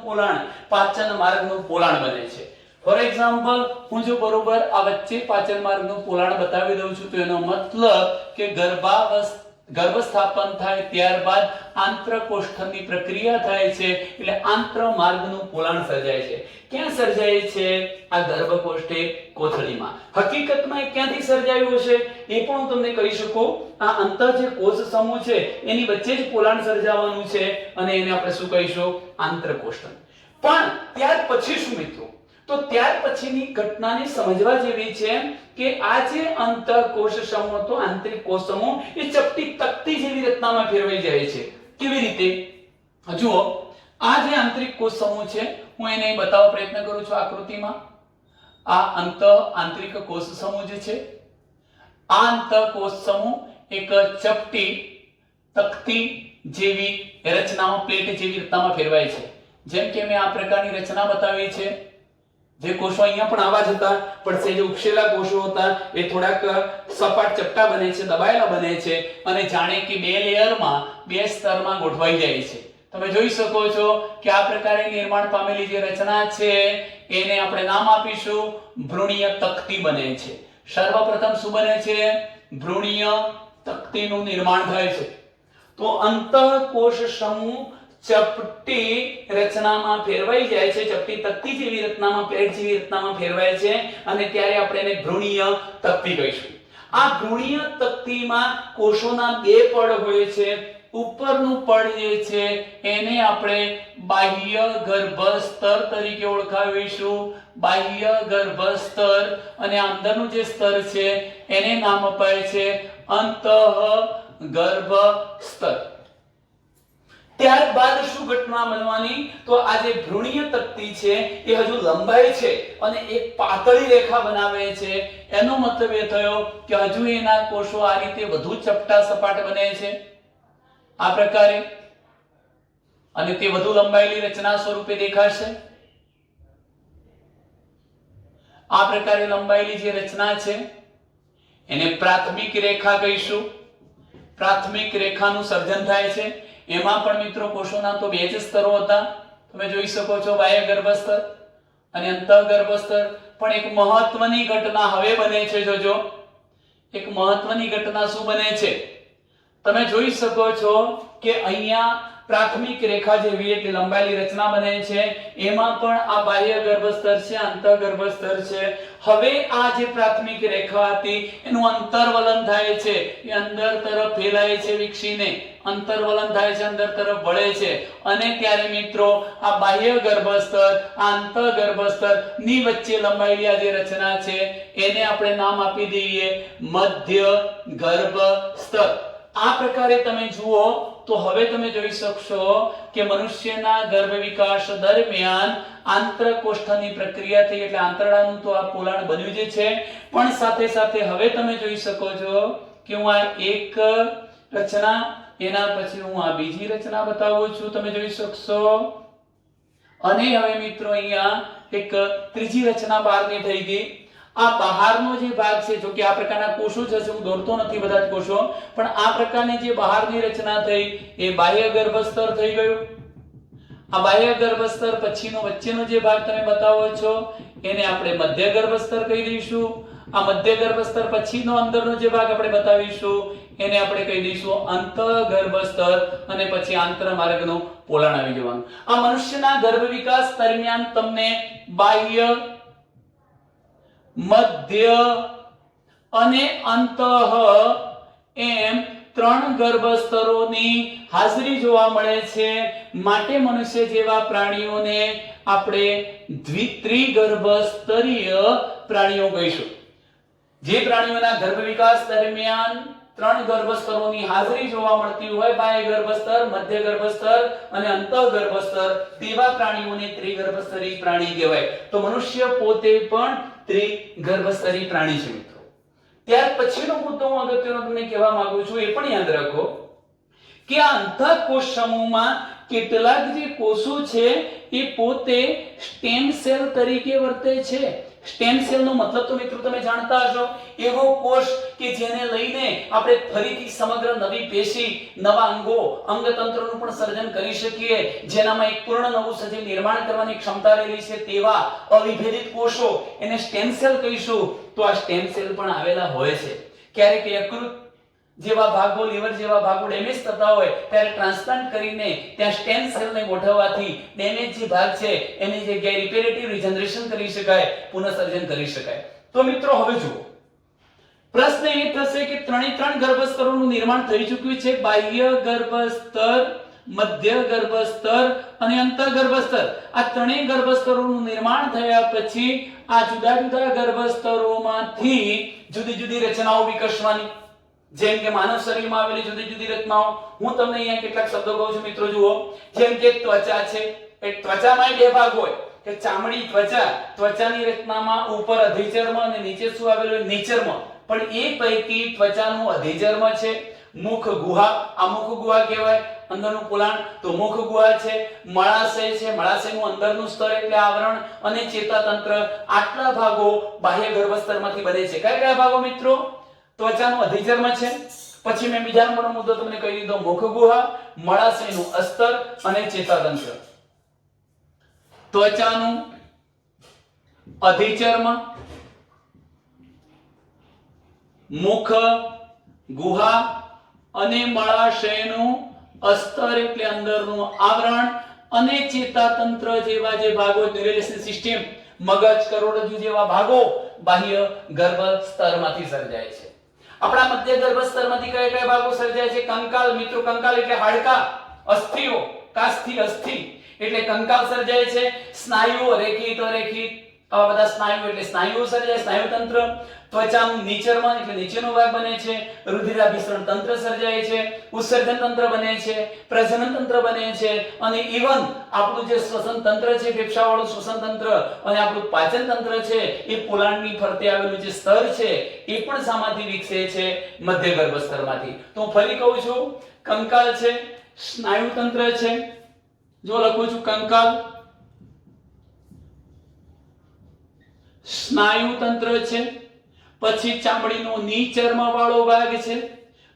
પોલાણ બને છે. ફોર એક્ઝામ્પલ હું જો બરોબર આ વચ્ચે પાચન માર્ગનું પોલાણ બતાવી દઉં છું તો એનો મતલબ કે ગર્ભ સ્થાપન થાય ત્યારબાદ આંત્રકોષ્ઠની પ્રક્રિયા થાય છે એટલે આંત્ર માર્ગનું પોલાણ સર્જાય છે. ક્યાં સર્જાય છે? આ ગર્ભકોષ્ઠી કોથળીમાં. હકીકતમાં એ ક્યાંથી સર્જાયું હશે એ પણ હું તમને કહી શકું. આ અંતઃ જે કોષ સમૂહ છે એની વચ્ચે જ પોલાણ સર્જાવાનું છે અને એને આપણે શું કહીશું? આંત્રકોષ્ઠન. પણ ત્યાર પછી શું મિત્રો? તો ત્યાર પછીની ઘટનાને સમજવા જેવી છે કે આ જે અંતઃકોષ સમૂહ હતો આંતરિક કોષ સમૂહ એ ચપટી તકતી જેવી રચનામાં ફેરવાઈ જાય છે. કેવી રીતે? જુઓ આ જે આંતરિક કોષ સમૂહ છે હું એને બતાવવા પ્રયત્ન કરું છું આકૃતિમાં. આ આંતરિક કોષ સમૂહ જે છે આ અંતઃકોષ સમૂહ એક ચપટી તકતી જેવી રચનામાં પ્લેટ જેવી રચનામાં ફેરવાય છે. જેમ કે મેં આ પ્રકારની રચના બતાવી છે. જે કોષો અહીંયા પણ આવા જ હતા પણ જે ઉપસેલા કોષો હતા એ થોડાક સપાટ ચપટા બને છે, દબાયેલા બને છે અને જાણે કે બે લેયરમાં બે સ્તરમાં ગોઠવાઈ જાય છે. તમે જોઈ શકો છો કે આ પ્રકારે નિર્માણ પામેલી જે રચના છે એને આપણે નામ આપીશું ભ્રૂણીય તકતી બને છે. સર્વપ્રથમ શું બને છે? ભ્રૂણીય તકતીનું નિર્માણ થાય છે. તો અંતઃકોષ સમૂહ ચપટી રચનામાં ફેરવાઈ જાય છે, ચપટી તકતી જેવી રચનામાં પ્લેટ જેવી રચનામાં ફેરવાય છે અને ત્યારે આપણે એને ભ્રૂણીય તકતી કહીશું. આ ભ્રૂણીય તકતીમાં કોષોના બે પડ હોય છે. ઉપરનું પડ જે છે એને આપણે બાહ્ય ગર્ભસ્તર તરીકે ઓળખાવીશું. બાહ્ય ગર્ભસ્તર અને અંદરનું જે સ્તર છે એને નામ અપાય છે અંતઃગર્ભસ્તર. ત્યારબાદ શું ઘટના બનવાની? તો આ જે ભ્રૂણીય તકતી છે એ હજુ લંબાય છે અને એક પાતળી રેખા બનાવે છે. એનો મતલબ એ થયો કે હજુ એના કોષો આ રીતે વધુ ચપટા સપાટ બને છે આ પ્રકારે અને તે વધુ લંબાયેલી રચના સ્વરૂપે દેખાશે. આ પ્રકારે લંબાયેલી જે રચના છે એને પ્રાથમિક રેખા કહીશું. પ્રાથમિક રેખાનું સર્જન થાય છે. એમાં પણ મિત્રો કોષોના તો બે જ સ્તરો હતા. તમે જોઈ શકો છો બાહ્ય ગર્ભસ્તર અને અંતઃગર્ભસ્તર. પણ એક મહત્વની ઘટના હવે બને છે. જોજો એક મહત્વની ઘટના શું બને છે? તમે જોઈ શકો છો કે અહીંયા પ્રાથમિક રેખા જેવી એટલે લંબાયેલી રચના બને છે. એમાં પણ આ બાહ્ય ગર્ભસ્તર છે, અંતઃગર્ભસ્તર છે. હવે આ જે પ્રાથમિક રેખા હતી એનું અંતર્વલન થાય છે. એ અંદર તરફ ફેલાય છે વિકસીને અંતર્વલન થાય છે, અંદર તરફ વળે છે અને ત્યારે મિત્રો આ બાહ્ય ગર્ભસ્તર અંતઃગર્ભસ્તર ની વચ્ચે લંબાયેલી આ જે રચના છે એને આપણે નામ આપી દઈએ મધ્ય ગર્ભસ્તર. આ પ્રકારે તમે જુઓ તો હવે તમે જોઈ શકશો કે મનુષ્યના ગર્ભ વિકાસ દરમિયાન આંતરકોષ્ઠની પ્રક્રિયા થઈ એટલે આંતરડાનું તો આ પોલાણ બન્યું જ છે, પણ સાથે સાથે હવે તમે જોઈ શકો છો કે હું આ એક રચના એના પછી હું આ બીજી રચના બતાવું છું, તમે જોઈ શકશો. અને હવે મિત્રો અહીંયા એક ત્રીજી રચના બહારની થઈ ગઈ. આ બહારનો જે ભાગ છે, જો કે આ પ્રકારના કોષો છે, હું દોરતો નથી બધા જ કોષો, પણ આ પ્રકારની જે બહારની રચના થઈ એ બાહ્ય ગર્ભસ્તર થઈ ગયું. આ બાહ્ય ગર્ભસ્તર પછીનો વચ્ચેનો જે ભાગ તમે બતાવો છો એને આપણે મધ્ય ગર્ભસ્તર કહી દઈશું. આ મધ્ય ગર્ભસ્તર પછીનો અંદરનો જે ભાગ આપણે બતાવીશું એને આપણે કહી દઈશું અંતઃગર્ભસ્તર, અને પછી આંતરમાર્ગનું પોલાણ આવી જવાનું. આ મનુષ્યના ગર્ભ વિકાસ દરમિયાન તમને બાહ્ય, મધ્ય અને અંતઃ એમ 3 ગર્ભસ્તરોની હાજરી જોવા મળે છે. માટે મનુષ્ય જેવા પ્રાણીઓને આપણે ત્રિગર્ભસ્તરીય પ્રાણીઓ કહીશું. જે પ્રાણીઓના ગર્ભ વિકાસ દરમિયાન 3 ગર્ભસ્તરોની હાજરી જોવા મળતી હોય, બાહ્ય ગર્ભસ્તર, મધ્ય ગર્ભસ્તર અને અંતઃ ગર્ભસ્તર, તેવા પ્રાણીઓને ત્રિગર્ભસ્તરી પ્રાણી કહેવાય. તો મનુષ્ય પોતે પણ ત્રિગર્ભસ્તરી પ્રાણી છે મિત્રો. ત્યાર પછીનો મુદ્દો હું અગત્યનો તમને કહેવા માંગુ છું, એ પણ યાદ રાખો કે આ અંતઃકોષ સમૂહમાં કેટલાક જે કોષો છે એ પોતે સ્ટેમ સેલ તરીકે વર્તે છે. સ્ટેમ સેલ નો મતલબ તો મિત્રો તમે જાણતા હશો, એવો કોષ કે જેને લઈને આપણે ફરીથી સમગ્ર નવી પેશી, નવા અંગો, અંગતંત્રનું પણ સર્જન કરી શકીએ, જેનામાં એક પૂર્ણ નવું સજીવ નિર્માણ કરવાની ક્ષમતા રહેલી છે, તેવા અવિભેદિત કોષો એને સ્ટેમ સેલ કહીશું. તો આ સ્ટેમ સેલ પણ આવેલા હોય છે. ક્યારેક યકૃત જેવા ભાગો, લીવર જેવા ભાગો ડેમેજ થતા હોય ત્યારે ટ્રાન્સપ્લાન્ટ કરીને ત્યાં સ્ટેમ સેલને ગોઠવવાથી ડેમેજ જે ભાગ છે એની જગ્યાએ રિપેરેટિવ રિજનરેશન કરી શકાય, પુનઃસર્જન કરી શકાય. તો મિત્રો હવે જુઓ, પ્રશ્ન એ થશે કે 3 ગર્ભસ્તરોનું નિર્માણ થઈ ચૂક્યું છે. બાહ્ય ગર્ભસ્તર, મધ્ય ગર્ભસ્તર અને અંતઃગર્ભસ્તર. આ 3 ગર્ભસ્તરોનું નિર્માણ થયા પછી આ જુદા જુદા ગર્ભસ્તરોમાંથી જુદી જુદી રચનાઓ વિકસવાની. જેમ કે માનવ શરીરમાં આવેલી જુદી જુદી રચનાઓ, હું તમને અહીંયા કેટલાક શબ્દો કહું છું મિત્રો, જુઓ. જેમ કે ત્વચા છે, એ ત્વચામાં 2 ભાગ હોય કે ચામડી, ત્વચા. ત્વચાની રચનામાં ઉપર અધિચર્મ અને નીચે શું આવેલું હોય? નિચર્મ. પણ એ પૈકી ત્વચાનું અધિચર્મ છે. મુખ ગુહા, આ મુખ ગુહા કહેવાય, અંદરનું પોલાણ તો મુખ ગુહા છે. મળાશય છે, મળાશયનું અંદરનું સ્તર એટલે આવરણ, અને ચેતાતંત્ર. આટલા ભાગો બાહ્ય ગર્ભસ્તરમાંથી બને છે. કયા કયા ભાગો મિત્રો? ત્વચાનું અધિચર્મ છે, પછી મેં બીજા નંબરનો મુદ્દો તમને કહી દીધો, મુખ ગુહા, મળાશયનું અસ્તર અને ચેતાતંત્ર. ત્વચાનું અધિચર્મ, મુખ ગુહા અને મળાશયનું અસ્તર એટલે અંદરનું આવરણ, અને ચેતાતંત્ર જેવા જે ભાગો, ન્યુરલ સિસ્ટમ, મગજ, કરોડરજ્જુ જેવા ભાગો બાહ્ય ગર્ભસ્તરમાંથી સર્જાય છે. આપણા મધ્ય ગર્ભસ્તરમાંથી કયા કયા ભાગો સર્જાય છે? કંકાલ મિત્રો, કંકાલ એટલે હાડકા, અસ્થિઓ, કાસ્થિ અસ્થિ એટલે કંકાલ સર્જાય છે. સ્નાયુઓ, રેખિત, અરેખિત, આવા બધા સ્નાયુઓ એટલે સ્નાયુઓ સર્જાય, સ્નાયુતંત્ર. ત્વચાનું નિચર્મ એટલે નીચેનો ભાગ બને છે. રુધિરાભિસરણ તંત્ર સર્જાય છે, ઉત્સર્જન તંત્ર બને છે, પ્રજનન તંત્ર બને છે, અને ઇવન આપણું જે શ્વસન તંત્ર છે, ફેફસાવાળું શ્વસન તંત્ર, અને આપણું પાચન તંત્ર છે, એ પોલાણની ફરતે આવેલું જે સ્તર છે એ પણ શામાંથી વિકસે છે? મધ્ય ગર્ભસ્તરમાંથી. તો હું ફરી કહું છું, કંકાલ છે, સ્નાયુતંત્ર છે, જો લખું છું કંકાલ, સ્નાયુતંત્ર છે, પછી ચામડીનો નીચર્મ વાળો ભાગ છે,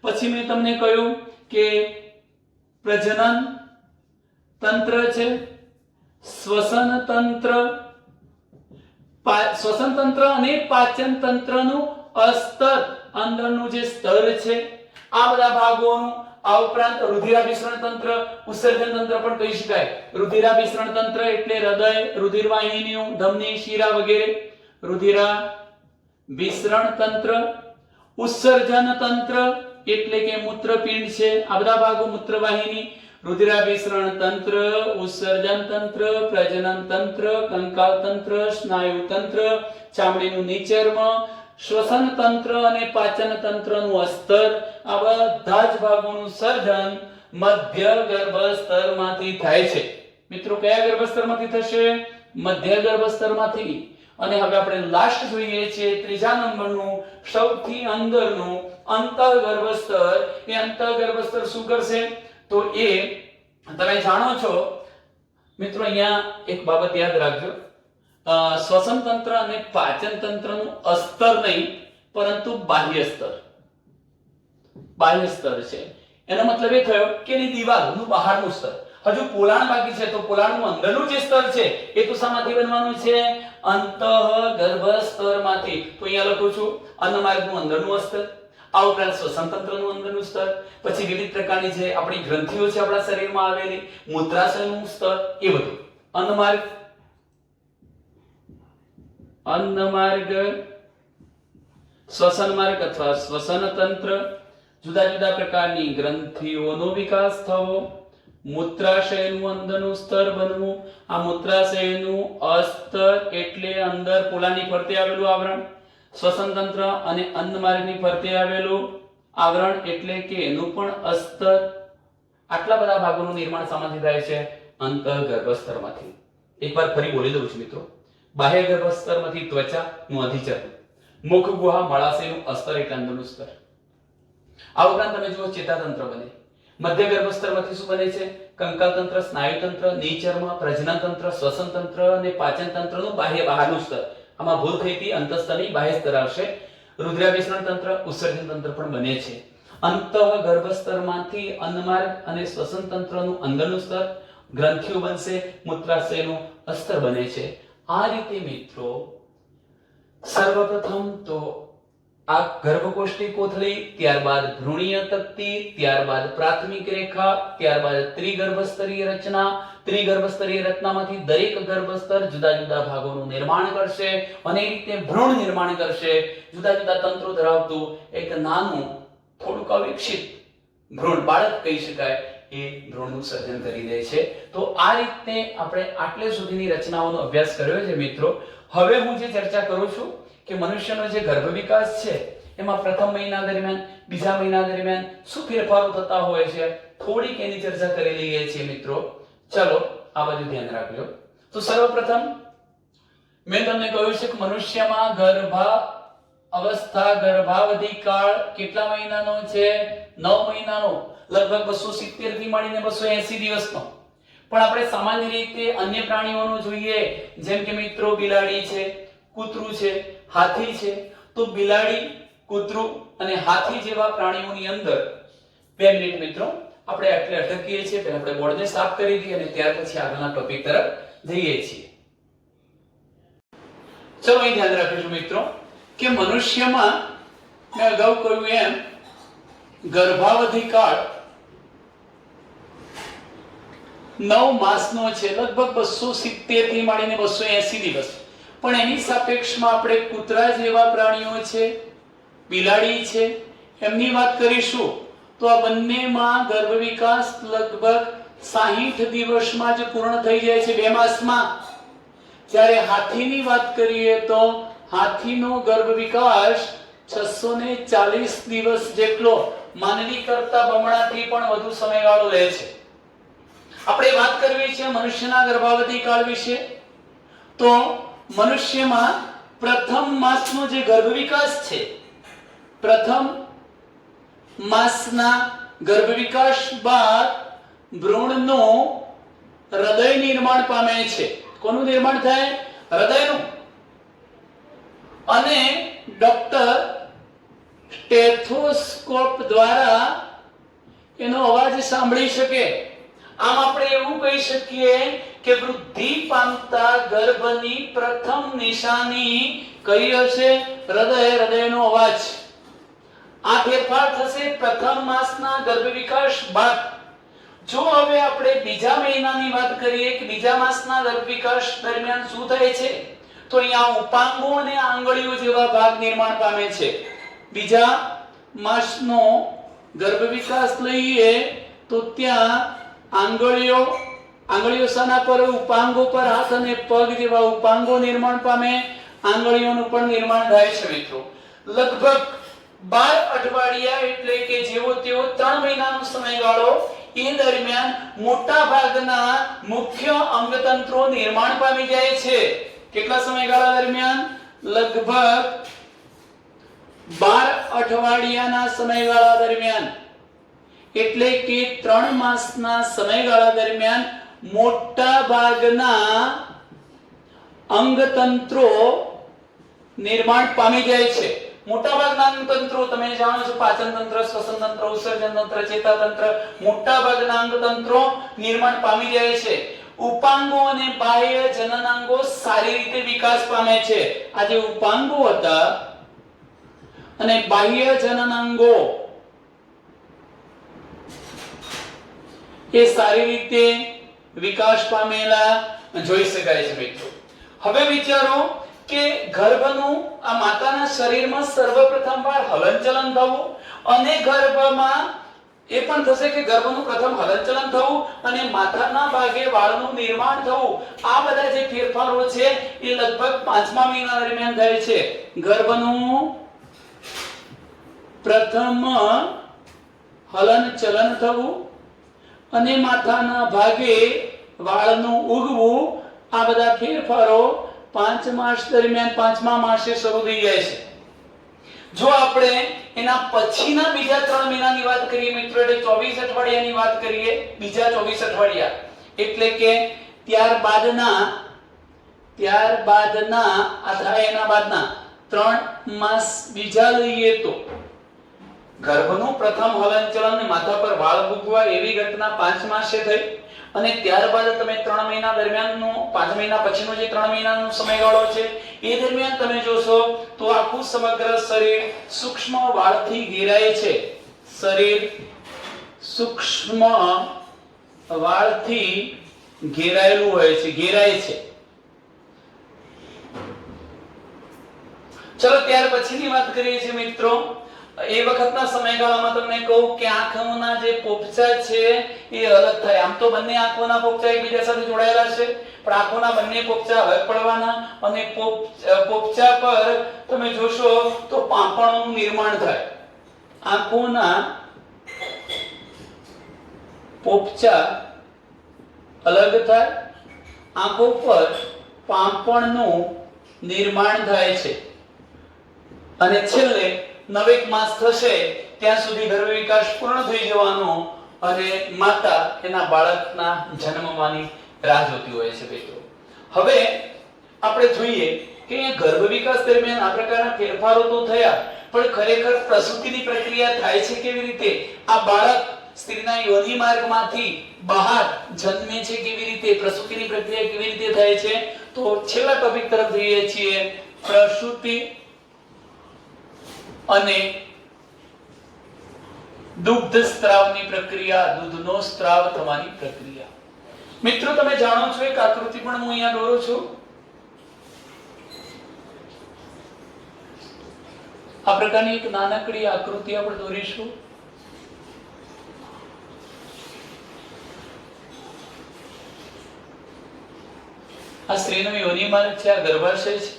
પછી મેં તમને કહ્યું કે પ્રજનન તંત્ર છે, શ્વસન તંત્ર, શ્વસન તંત્ર અને પાચન તંત્રનું અસ્તર, અંદરનું જે સ્તર છે, આ બધા ભાગોનું. આ ઉપરાંત રુધિરાભિસરણ તંત્ર, ઉત્સર્જન તંત્ર પણ કહી શકાય. રુધિરાભિસરણ તંત્ર એટલે હૃદય, રુધિર વાહિનીઓ, ધમની, શિરા વગેરે. રુધિરાભિસરણ તંત્ર, ઉત્સર્જન તંત્ર એટલે કે મૂત્રપિંડ છે, આ બધા ભાગો મૂત્રવાહિની. રુધિરાભિસરણ તંત્ર, ઉત્સર્જન તંત્ર, પ્રજનન તંત્ર, કંકાલ તંત્ર, સ્નાયુ તંત્ર, ચામડીનું નીચર્મ, શ્વસન તંત્ર અને પાચન તંત્રનું અસ્તર આ બધા જ ભાગોનું સર્જન મધ્ય ગર્ભસ્તરમાંથી થાય છે. મિત્રો કયા ગર્ભસ્તરમાંથી થશે? મધ્ય ગર્ભસ્તરમાંથી. અને હવે આપણે લાસ્ટ જોઈએ છીએ ત્રીજા નંબરનું સૌથી અંદરનું અંતઃગર્ભસ્તર. એ અંતઃગર્ભસ્તર શું કરશે? તો એ તમે જાણો છો મિત્રો, અહીંયા એક બાબત યાદ રાખજો, શ્વસન તંત્ર અને પાચન તંત્રનું અસ્તર નહીં પરંતુ બાહ્ય સ્તર. બાહ્ય સ્તર છે એનો મતલબ એ થયો કે એની દિવાલનું બહારનું સ્તર. હજુ પોલાણ બાકી છે, તો પોલાણનું અંદરનું જે સ્તર છે એ તો શામાંથી બનવાનું છે? અંતઃગર્ભસ્તરમાંથી. તો અહીંયા લખું છું અન્નમાર્ગનું અંદરનું સ્તર, આ ઉપરાંત શ્વસન તંત્રનું અંદરનું સ્તર, પછી વિવિધ પ્રકારની જે આપણી ગ્રંથિઓ છે આપણા શરીરમાં આવેલી, મૂત્રાશયનું સ્તર, એ બધું. અન્નમાર્ગ, શ્વસન માર્ગ અથવા શ્વસન તંત્ર, જુદા જુદા પ્રકારની ગ્રંથિઓનો વિકાસ થવો, મૂત્રાશયનું અંદરનું સ્તર બનવું. આ મૂત્રાશયનું અસ્તર એટલે અંદર પોલાની ફરતે આવેલું આવરણ, શ્વસન તંત્ર અને અન્નમાર્ગની ફરતે આવેલું આવરણ એટલે કે એનું પણ અસ્તર. આટલા બધા ભાગોનું નિર્માણ શામાંથી થાય છે? અંતઃગર્ભસ્તરમાંથી. એકવાર ફરી બોલી દઉં છું મિત્રો. બાહ્ય ગર્ભસ્તરમાંથી ત્વચાનું અધિચર્મ, મુખ ગુહા મળાશયનું અસ્તર એટલે અંદરનું સ્તર. આ ઉપરાંત તમે જુઓ ચેતાતંત્ર બને. મધ્ય ગર્ભસ્તરમાંથી શું બને છે? કંકાલ તંત્ર, સ્નાયુ તંત્ર, નિચર્મ, પ્રજનન તંત્ર, શ્વસન તંત્ર અને પાચન તંત્રનું બાહ્ય બહારનું સ્તર. આમાં ભૂલ થઈ હતી, અંતઃસ્તરની બાહ્ય સ્તર આવશે. રુદ્રાભિસરણ તંત્ર, ઉત્સર્જન તંત્ર પણ બને છે. અંતઃગર્ભસ્તરમાંથી અન્નમાર્ગ અને શ્વસન તંત્રનું અંદરનું સ્તર, ગ્રંથિઓ બનશે, મૂત્રાશયનું અસ્તર બને છે. આ રીતે મિત્રો સર્વપ્રથમ તો આ ગર્ભકોષ્ઠી કોથળી, ત્યારબાદ ભ્રૂણીય તક્તી, ત્યારબાદ પ્રાથમિક રેખા, ત્યારબાદ ત્રિગર્ભસ્તરીય રચના. ત્રિગર્ભસ્તરીય રચનામાંથી દરેક ગર્ભસ્તર જુદા જુદા ભાગોનું નિર્માણ કરશે અને એ રીતે ભ્રૂણ નિર્માણ કરશે. જુદા જુદા તંત્રો ધરાવતું એક નાનું થોડુંક અવિકસિત ભ્રૂણ, બાળક કહી શકાય, એ ભ્રૂણનું સર્જન કરી દે છે. તો આ રીતે આપણે આટલે સુધીની રચનાઓનો અભ્યાસ કર્યો છે મિત્રો. હવે હું જે ચર્ચા કરું છું કે મનુષ્યનો જે ગર્ભ વિકાસ છે એમાં પ્રથમ મહિના દરમિયાન, બીજા મહિના દરમિયાન શું ફેરફારો થતા હોય છે, થોડીક એની ચર્ચા કરી લઈએ છીએ મિત્રો. ચલો આ બધું ધ્યાન રાખજો. તો સર્વપ્રથમ મેં તમને કહ્યું છે કે મનુષ્યમાં ગર્ભાવધિ કાળ કેટલા મહિનાનો છે? 9 મહિનાનો, લગભગ 270 થી માંડીને 280 દિવસનો. પણ આપણે સામાન્ય રીતે અન્ય પ્રાણીઓનો જોઈએ, જેમ કે મિત્રો બિલાડી છે, કૂતરું છે, હાથી છે. તો બિલાડી, કૂતરું અને હાથી જેવા પ્રાણીઓની અંદર 2 મિનિટ મિત્રો આપણે એટલે અટકીએ છીએ. પહેલા આપણે બોર્ડને સાફ કરી દઈએ અને ત્યાર પછી આગળના ટોપિક તરફ જઈએ છીએ. ચલો અહીં ધ્યાન રાખીશું મિત્રો કે મનુષ્યમાં મેં અગાઉ કહ્યું એમ ગર્ભાવધિ કાળ 9 માસનો છે, લગભગ 270 થી માંડીને 280 દિવસ. પણ એની સાપેક્ષમાં આપણે કૂતરા જેવા પ્રાણીઓ છે, બિલાડી છે, એમની વાત કરીશું તો આ બંનેમાં ગર્ભ વિકાસ લગભગ 60 દિવસમાં જ પૂર્ણ થઈ જાય છે, 2 માસમાં. જ્યારે હાથીની વાત કરીએ તો હાથીનો ગર્ભ વિકાસ 640 દિવસ જેટલો, માનવી કરતા બમણાથી પણ વધુ સમયગાળો લે છે. આપણે વાત કરવી છે મનુષ્યના ગર્ભાવધિ કાળ વિશે. તો મનુષ્યમાં પ્રથમ માસનો જે ગર્ભ વિકાસ છે, પ્રથમ માસના ગર્ભ વિકાસ બાદ ભ્રૂણનું હૃદય નિર્માણ પામે છે. કોનું નિર્માણ થાય? હૃદયનું. અને ડોક્ટર સ્ટેથોસ્કોપ દ્વારા એનો અવાજ સાંભળી શકે. આમ આપણે એવું કહી શકીએ કે વૃદ્ધિ પામતા ગર્ભની પ્રથમ નિશાની કઈ હશે? હૃદયનો અવાજ. આ ફેરફાર થશે પ્રથમ માસના ગર્ભ વિકાસ બાદ. જો હવે આપણે બીજા મહિનાની વાત કરીએ કે બીજા માસના ગર્ભ વિકાસ દરમિયાન શું થાય છે, તો અહીંયા ઉપાંગો અને આંગળીઓ જેવા ભાગ નિર્માણ પામે છે. બીજા માસનો ગર્ભ વિકાસ લઈએ તો ત્યાં આંગળીઓ શાના પર? ઉપાંગો પર. હાથ અને પગ જેવા ઉપાંગો નિર્માણ પામે, આંગળીઓનું પણ નિર્માણ થાય છે મિત્રો. લગભગ 12 અઠવાડિયા એટલે કે જેવો તેવો 3 મહિનાનો સમયગાળો એ દરમિયાન મોટા ભાગના મુખ્ય અંગતંત્રો નિર્માણ પામી જાય છે. કેટલા સમયગાળા દરમિયાન? લગભગ 12 અઠવાડિયાના સમયગાળા દરમિયાન એટલે કે 3 માસના સમયગાળા દરમિયાન મોટા ભાગના અંગતંત્રો નિર્માણ પામી જાય છે. મોટા ભાગના અંગતંત્રો તમે જાણો છો, પાચન તંત્ર, શ્વસન તંત્ર, ઉત્સર્જન તંત્ર, ચેતાતંત્ર, મોટા ભાગના અંગતંત્રો નિર્માણ પામી જાય છે. ઉપાંગો અને બાહ્ય જનનાંગો સારી રીતે વિકાસ પામે છે. આ જે ઉપાંગો હતા અને બાહ્ય જનનાંગો એ સારી રીતે વિકાસ પામેલા જોઈ શકાય છે મિત્રો. હવે વિચારો કે ગર્ભનું આ માતાના શરીરમાં સર્વપ્રથમવાર હલનચલન થવું અને ગર્ભમાં એ પણ થશે કે ગર્ભનું પ્રથમ હલનચલન થવું અને માથાના ભાગે વાળનું નિર્માણ થવું, આ બધા જે ફેરફારો છે એ લગભગ 5મા મહિના દરમિયાન થાય છે. ગર્ભનું પ્રથમ હલનચલન થવું અને માથાના ભાગે વાળનું ઉગવું, આ બધા ફેરફારો 5 માસ દરમિયાન 5મા માસે શરૂ થઈ જાય છે. જો આપણે એના પછીના બીજા 3 મહિનાની વાત કરીએ મિત્રો, એટલે 24 અઠવાડિયાની વાત કરીએ, બીજા 24 અઠવાડિયા એટલે કે ત્યારબાદના આ થાય એના બાદના 3 માસ બીજા લઈએ તો ગર્ભનું પ્રથમ હલનચલન ને માથા પર વાળ ઉગવા એવી ઘટના 5 માસે થઈ અને ત્યારબાદ તમે 3 મહિના દરમિયાનનો 5 મહિના પછીનો જે 3 મહિનાનો સમયગાળો છે એ દરમિયાન તમે જોશો તો આખું સમગ્ર શરીર સૂક્ષ્મ વાળથી ઘેરાય છે. શરીર સૂક્ષ્મ વાળથી ઘેરાયેલું હોય છે, ઘેરાય છે. ચલો ત્યાર પછીની વાત કરીએ છીએ મિત્રો. એ વખતના સમયગાળામાં તમને કહું કે આંખોના જે પોપચા છે એ અલગ થાય. આમ તો બંને આંખોના પોપચા એકબીજા સાથે જોડાયેલા છે, પણ આંખોના બંને પોપચા અલગ પડવાના અને પોપચા પર તમે જોશો તો પાંપણનું નિર્માણ થાય. આંખોના પોપચા અલગ થાય, આંખો પર પાંપણનું નિર્માણ થાય છે અને છેલ્લે 9 માસ થશે ત્યાં સુધી ગર્ભ વિકાસ પૂર્ણ થઈ જવાનો અને માતા એના બાળકના જન્મવાની રાહ જોતી હોય છે મિત્રો. હવે આપણે જોઈએ કે ગર્ભ વિકાસ દરમિયાન આ પ્રકારના ફેરફારો તો થયા, પણ ખરેખર પ્રસૂતિની પ્રક્રિયા થાય છે કેવી રીતે? આ બાળક સ્ત્રીના યોનિ માર્ગમાંથી બહાર જન્મે છે કેવી રીતે? પ્રસૂતિની પ્રક્રિયા કેવી રીતે થાય છે? તો છેલ્લા ટોપિક તરફ જઈએ છીએ, પ્રસૂતિ અને દુગ્ધ સ્ત્રાવની પ્રક્રિયા, દૂધનો સ્ત્રાવ થવાની પ્રક્રિયા. મિત્રો તમે જાણો છો એક આકૃતિ પણ હું અહીંયા દોરું છું. આ પ્રકારની એક નાનકડી આકૃતિ આપણે દોરીશું. આ સ્ત્રીનો યોનિ માર્ગ છે, આ ગર્ભાશય છે.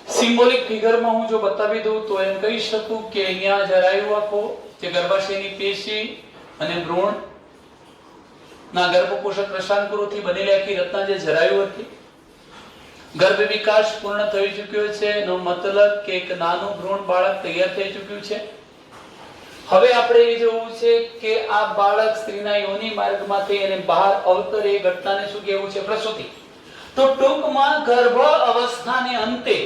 સિમ્બોલિક ફિગરમાં હું જો બતાવી દઉં તો એમ કહી શકું કે અહીંયા જરાયુ આખો જે ગર્ભાશયની પેશી અને ભ્રૂણ ના ગર્ભકોષક રસાયણકુરોથી બનેલી આખી રચના જે જરાયુ હતી. ગર્ભ વિકાસ પૂર્ણ થઈ ચૂક્યો છે એનો મતલબ કે એક નાનું ભ્રૂણ બાળક તૈયાર થઈ ચૂક્યું છે. હવે આપણે એ જોવું છે કે આ બાળક સ્ત્રીના યોનિ માર્ગમાંથી એને બહાર અવતરે એ ઘટનાને શું કહેવું છે? પ્રસૂતિ. તો ટૂંકમાં ગર્ભ અવસ્થાને અંતે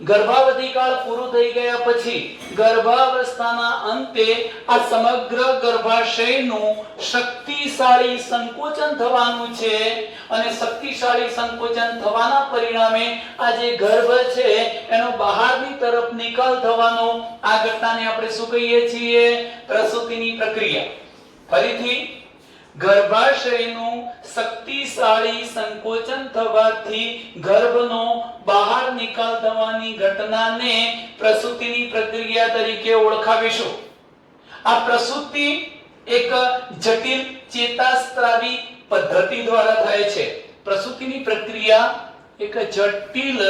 ગર્ભાવધિ કાળ પૂરો થઈ ગયા પછી ગર્ભાવસ્થાના અંતે આ સમગ્ર ગર્ભાશયનું શક્તિશાળી સંકોચન થવાનું છે અને શક્તિશાળી સંકોચન થવાના પરિણામે આ જે ગર્ભ છે એનો બહારની તરફ નિકાલ થવાનો, આ ઘટનાને આપણે શું કહીએ છીએ? પ્રસૂતિની પ્રક્રિયા. ફરીથી ગર્ભાશયનું શક્તિશાળી સંકોચન થવાથી ગર્ભનો બહાર નિકાલ થવાની ઘટનાને પ્રસૂતિની પ્રક્રિયા તરીકે ઓળખાવીશું. આ પ્રસૂતિ એક જટિલ ચેતાસ્ત્રાવી પદ્ધતિ દ્વારા થાય છે. પ્રસૂતિની પ્રક્રિયા એક જટિલ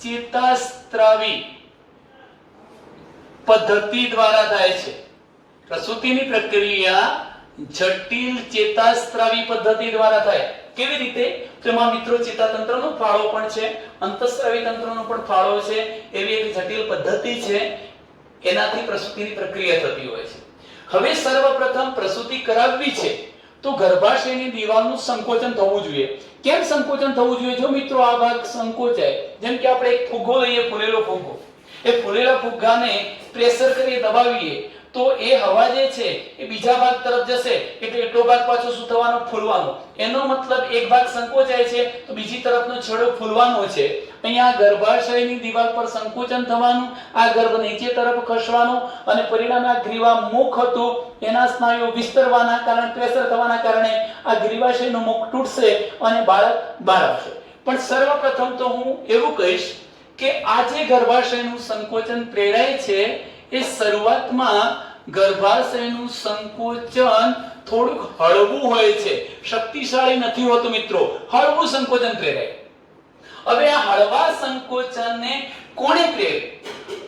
ચેતાસ્ત્રાવી પદ્ધતિ દ્વારા થાય છે. પ્રસૂતિની પ્રક્રિયા જટિલ ચેતાસ્ત્રાવી પદ્ધતિ દ્વારા થાય. કેવી રીતે? તો એમાં મિત્રો ચેતાતંત્રનો ફાળો પણ છે, અંતઃસ્ત્રાવી તંત્રનો પણ ફાળો છે. એવી એક જટિલ પદ્ધતિ છે, એનાથી પ્રસૂતિની પ્રક્રિયા થતી હોય છે. હવે સર્વપ્રથમ પ્રસૂતિ કરાવવી છે તો ગર્ભાશયની દીવાલનું સંકોચન થવું જોઈએ. કેમ સંકોચન થવું જોઈએ? જો મિત્રો આ ભાગ સંકોચાય, જેમ કે આપણે એક ફુગ્ગો લઈએ, ફૂલેલો ફુગ્ગો, એ ફૂલેલા ફુગ્ગાને પ્રેશર કરીએ, દબાવીએ, તો એ હવા જે છે એ બીજા ભાગ તરફ જશે, એટલે એટલો ભાગ પાછો શું થવાનો? ફૂલવાનો. એનો મતલબ એક ભાગ સંકોચાય છે તો બીજી તરફનો છેડો ફૂલવાનો છે. અહીંયા ગર્ભાશયની દીવાલ પર સંકોચન થવાનું, આ ગર્ભ નીચે તરફ ખસવાનો અને પરિણામે આ ગ્રીવા મુખ હતું એના સ્નાયુઓ વિસ્તરવાના કારણે, પ્રેશર થવાના કારણે આ ગ્રીવાશયનું મુખ તૂટશે અને બાળક બહાર આવશે. પણ સર્વપ્રથમ તો હું એવું કહીશ કે આ જે ગર્ભાશયનું સંકોચન પ્રેરાય છે એ શરૂઆતમાં ગર્ભાશયનું સંકોચન થોડુંક હળવું હોય છે, શક્તિશાળી નથી હોતું મિત્રો. હળવું સંકોચન પ્રેરાય. હવે આ હળવા સંકોચનને કોણે પ્રેરે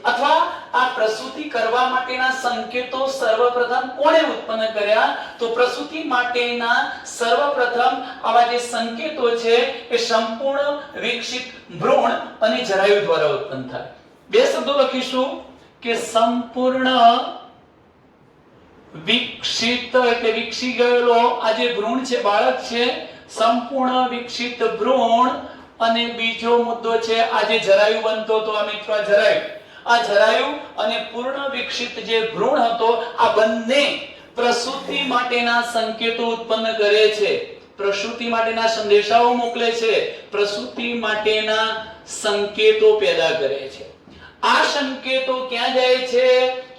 અથવા આ પ્રસૂતિ કરવા માટેના સંકેતો સર્વપ્રથમ કોણે ઉત્પન્ન કર્યા? તો પ્રસૂતિ માટેના સર્વપ્રથમ આવા જે સંકેતો છે એ સંપૂર્ણ વિકસિત ભ્રૂણ અને જરાયુ દ્વારા ઉત્પન્ન થાય. બે શબ્દો લખીશું કે સંપૂર્ણ વિકસિત એટલે વિકસી ગયેલો આ જે ભ્રૂણ છે, બાળક છે, સંપૂર્ણ વિકસિત ભ્રૂણ. અને બીજો મુદ્દો છે આ જે જરાયુ બનતો હતો, આ મિત્રો આ જરાયુ, આ જરાયુ અને પૂર્ણ વિકસિત જે ભ્રૂણ હતો, આ બંને પ્રસૂતિ માટેના સંકેતો ઉત્પન્ન કરે છે, પ્રસૂતિ માટેના સંદેશાઓ મોકલે છે, પ્રસૂતિ માટેના સંકેતો પેદા કરે છે. આ સંકેતો ક્યાં જાય છે?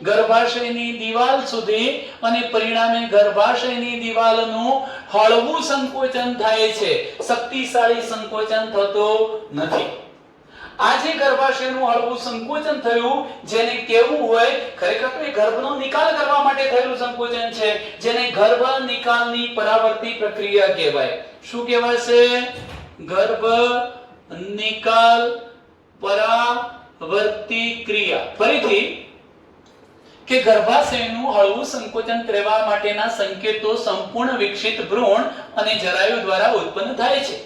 ગર્ભાશયની દીવાલ સુધી, અને પરિણામે ગર્ભાશયની દીવાલનું હળવું સંકોચન થાય છે, શક્તિશાળી સંકોચન થતો નથી. આ જે ગર્ભાશયનું હળવું સંકોચન થયું, જેને કેવું હોય, ખરેખર તો એ ગર્ભનો નિકાલ કરવા માટે થયેલું સંકોચન છે, જેને ગર્ભ નિકાલની પરાવર્તી પ્રક્રિયા કહેવાય. શું કહેવાય? ગર્ભ નિકાલ પરાવર્તી ક્રિયા. ફરીથી કે ગર્ભાશયનું હળવું સંકોચન કરવા માટેના સંકેતો સંપૂર્ણ વિકસિત ભ્રૂણ અને જરાયુ દ્વારા ઉત્પન્ન થાય છે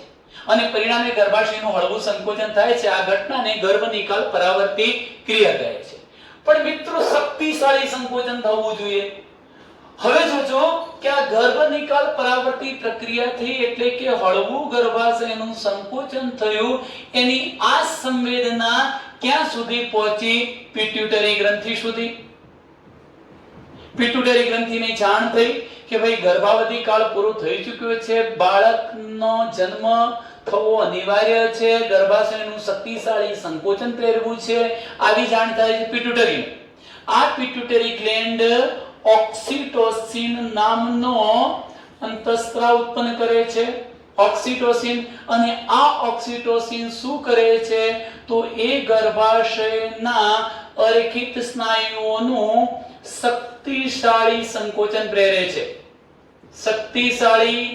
અને પરિણામે ગર્ભાશયનું હળવું સંકોચન થાય છે. આ ઘટનાને ગર્ભ નિકાલ પરાવર્તી ક્રિયા કહે છે. પણ મિત્રો શક્તિશાળી સંકોચન થવું જોઈએ. હવે જોજો કે આ ગર્ભ નિકાલ પરાવર્તી પ્રક્રિયાથી એટલે કે હળવું ગર્ભાશયનું સંકોચન થયું, એની આ સંવેદના ક્યાં સુધી પહોંચી? પિટ્યુટરી ગ્રંથિ સુધી. પિટ્યુટરી ગ્રંથિને જાણ થઈ કે ભાઈ ગર્ભાવધિ કાળ પૂરો થઈ ચૂક્યો છે, બાળકનો જન્મ થવો અનિવાર્ય છે, ગર્ભાશયનું શક્તિશાળી સંકોચન પ્રેરવું છે. આવી જાણ થાય છે પિટ્યુટરીને. આ પિટ્યુટરી ગ્લેન્ડ ઓક્સિટોસિન નામનો અંતઃસ્ત્રાવ ઉત્પન્ન કરે છે. ઓક્સિટોસિન, અને આ ઓક્સિટોસિન શું કરે છે? તો એ ગર્ભાશયના અરેખિત સ્નાયુઓનું શક્તિશાળી સંકોચન પ્રેરે છે. શક્તિશાળી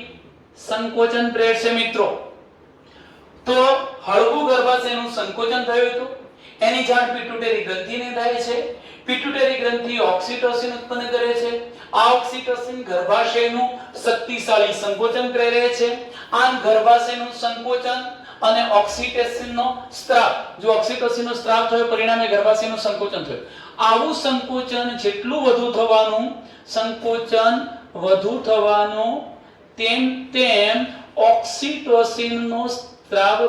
સંકોચન પ્રેરશે મિત્રો. તો હળવું ગર્ભાશયનું સંકોચન થયું હતું, એની જાણ પિટ્યુટરી ગ્રંથિને થાય છે. પિટ્યુટરી ગ્રંથિ ઓક્સિટોસિન ઉત્પન્ન કરે છે. આ ઓક્સિટોસિન ગર્ભાશયનું શક્તિશાળી સંકોચન પ્રેરે છે. આમ ગર્ભાશયનું સંકોચન અને ઓક્સિટોસિનનો સ્ત્રાવ, જો ઓક્સિટોસિનનો સ્ત્રાવ થયો પરિણામે ગર્ભાશયનું સંકોચન થયું. આવું સંકોચન જેટલું વધુ થવાનું, સંકોચન વધુ થવાનું, તેમ તેમ ઓક્સિટોસિનનો સ્ત્રાવ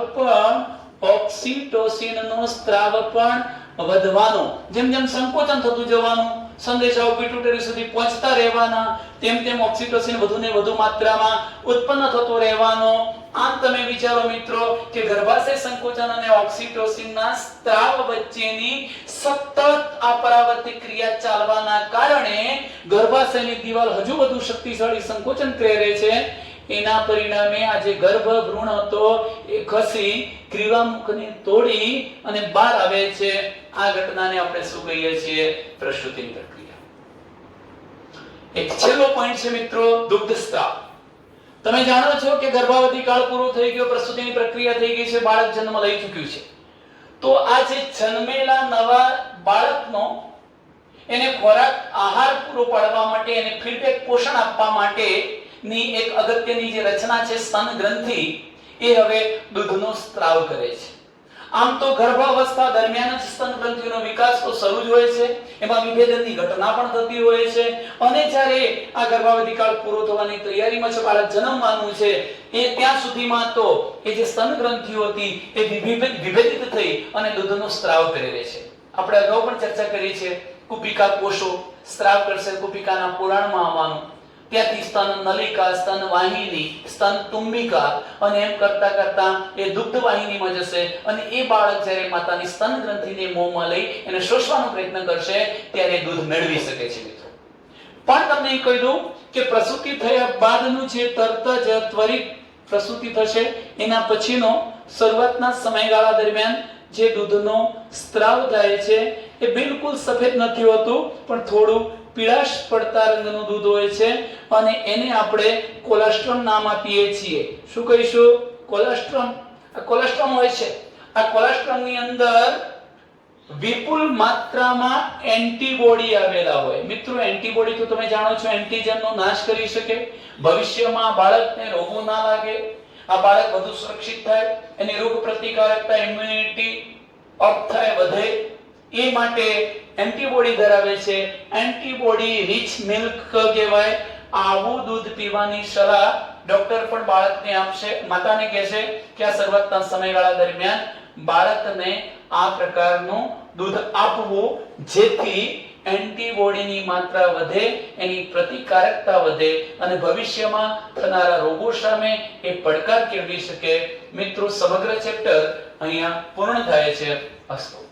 પણ વધવાનો. જેમ જેમ સંકોચન થતું જવાનું, સંદેશાઓ પિટ્યુટરી સુધી પહોંચતા રહેવાના, તેમ તેમ ઓક્સિટોસિન વધુ ને વધુ માત્રામાં ઉત્પન્ન થતો રહેવાનો. આમ તમે વિચારો મિત્રો કે ગર્ભાશય સંકોચન અને ઓક્સિટોસિનના સ્ત્રાવ વચ્ચેની સતત આ પરાવર્તિત ક્રિયા ચાલવાના કારણે ગર્ભાશયની દીવાલ હજુ વધુ શક્તિશાળી સંકોચન પ્રેરે છે. એના પરિણામે આ જે ગર્ભ ભ્રૂણ હતો એ ખસી ગ્રીવામુખને તોડી અને બહાર આવે છે. આ ઘટનાને આપણે શું કહીએ છીએ? પ્રસૂતિની પ્રક્રિયા. એક છેલ્લો પોઈન્ટ છે મિત્રો, દુગ્ધસ્રાવ. તમે જાણો છો કે ગર્ભાવધિ કાળ પૂરો થઈ ગયો, પ્રસૂતિની પ્રક્રિયા થઈ ગઈ છે, બાળક જન્મ લઈ ચૂક્યું છે. તો આ જે જન્મેલા નવા બાળકનો એને ખોરાક આહાર પૂરો પાડવા માટે, એને ફીડબેક પોષણ આપવા માટેની એક અગત્યની જે રચના છે સ્તન ગ્રંથિ, એ હવે દૂધનો સ્ત્રાવ કરે છે. આમ તો ગર્ભાવસ્થા દરમિયાન જ સ્તન ગ્રંથિનો વિકાસ તો શરૂ જ હોય છે, એમાં વિભેદનની ઘટના પણ થતી હોય છે, અને જ્યારે આ ગર્ભાવધિ કાળ પૂરો થવાની તૈયારીમાં છે, બાળક જન્મવાનું છે, એ ત્યાં સુધીમાં તો એ જે સ્તન ગ્રંથિઓ હતી એ વિભેદિત થઈ અને દૂધનો સ્ત્રાવ કરી રહે છે. આપણે અગાઉ પણ ચર્ચા કરી છે, કુપિકા કોષો સ્ત્રાવ કરશે, કુપિકાના પોલાણમાં આવવાનું, ત્યાંથી સ્તન નલિકા, સ્તન વાહિની, સ્તન તુંબિકા, અને એમ કરતા કરતા એ દુગ્ધ વાહિનીમાં જશે, અને એ બાળક જ્યારે માતાની સ્તન ગ્રંથિને મોંમાં લઈ એને શોષવાનો પ્રયત્ન કરશે ત્યારે દૂધ મેળવી શકે છે. મિત્રો, પણ તમને કહી દઉં કે પ્રસૂતિ થયા બાદનું જે તરત જ ત્વરિત પ્રસૂતિ થશે એના પછીનો શરૂઆતના સમયગાળા દરમિયાન જે દૂધનો સ્ત્રાવ થાય છે એ બિલકુલ સફેદ નથી હોતું, પણ થોડું પીળાશ પડતા રંગનું દૂધ હોય છે, અને એને આપણે કોલેસ્ટ્રોલ નામ આપીએ છીએ. શું કહીશું? કોલેસ્ટ્રોલ. આ કોલેસ્ટ્રોલ હોય છે, આ કોલેસ્ટ્રોલની અંદર વિપુલ માત્રામાં એન્ટીબોડી આવેલા હોય. મિત્રો, એન્ટીબોડી તો તમે જાણો છો એન્ટીજનનો નાશ કરી શકે, ભવિષ્યમાં બાળકને રોગો ના લાગે, આ બાળક વધુ સુરક્ષિત થાય, એની રોગ પ્રતિકારકતા, ઇમ્યુનિટી અપ થાય, વધે, એ માટે એન્ટીબોડી ધરાવે છે. એન્ટીબોડી રીચ મિલ્ક કહેવાય. આવું દૂધ પીવાની સલાહ ડોક્ટર પણ બાળકને આપશે, માતાને કહેશે કે આ શરૂઆતના સમયગાળા દરમિયાન બાળકને આ પ્રકારનું દૂધ આપવું, જેથી એન્ટીબોડીની માત્રા વધે, એની પ્રતિકારકતા વધે, અને ભવિષ્યમાં થનારા રોગો સામે એ પડકાર કેળવી શકે. મિત્રો, સમગ્ર ચેપ્ટર અહીંયા પૂર્ણ થાય છે. અસ્તુ.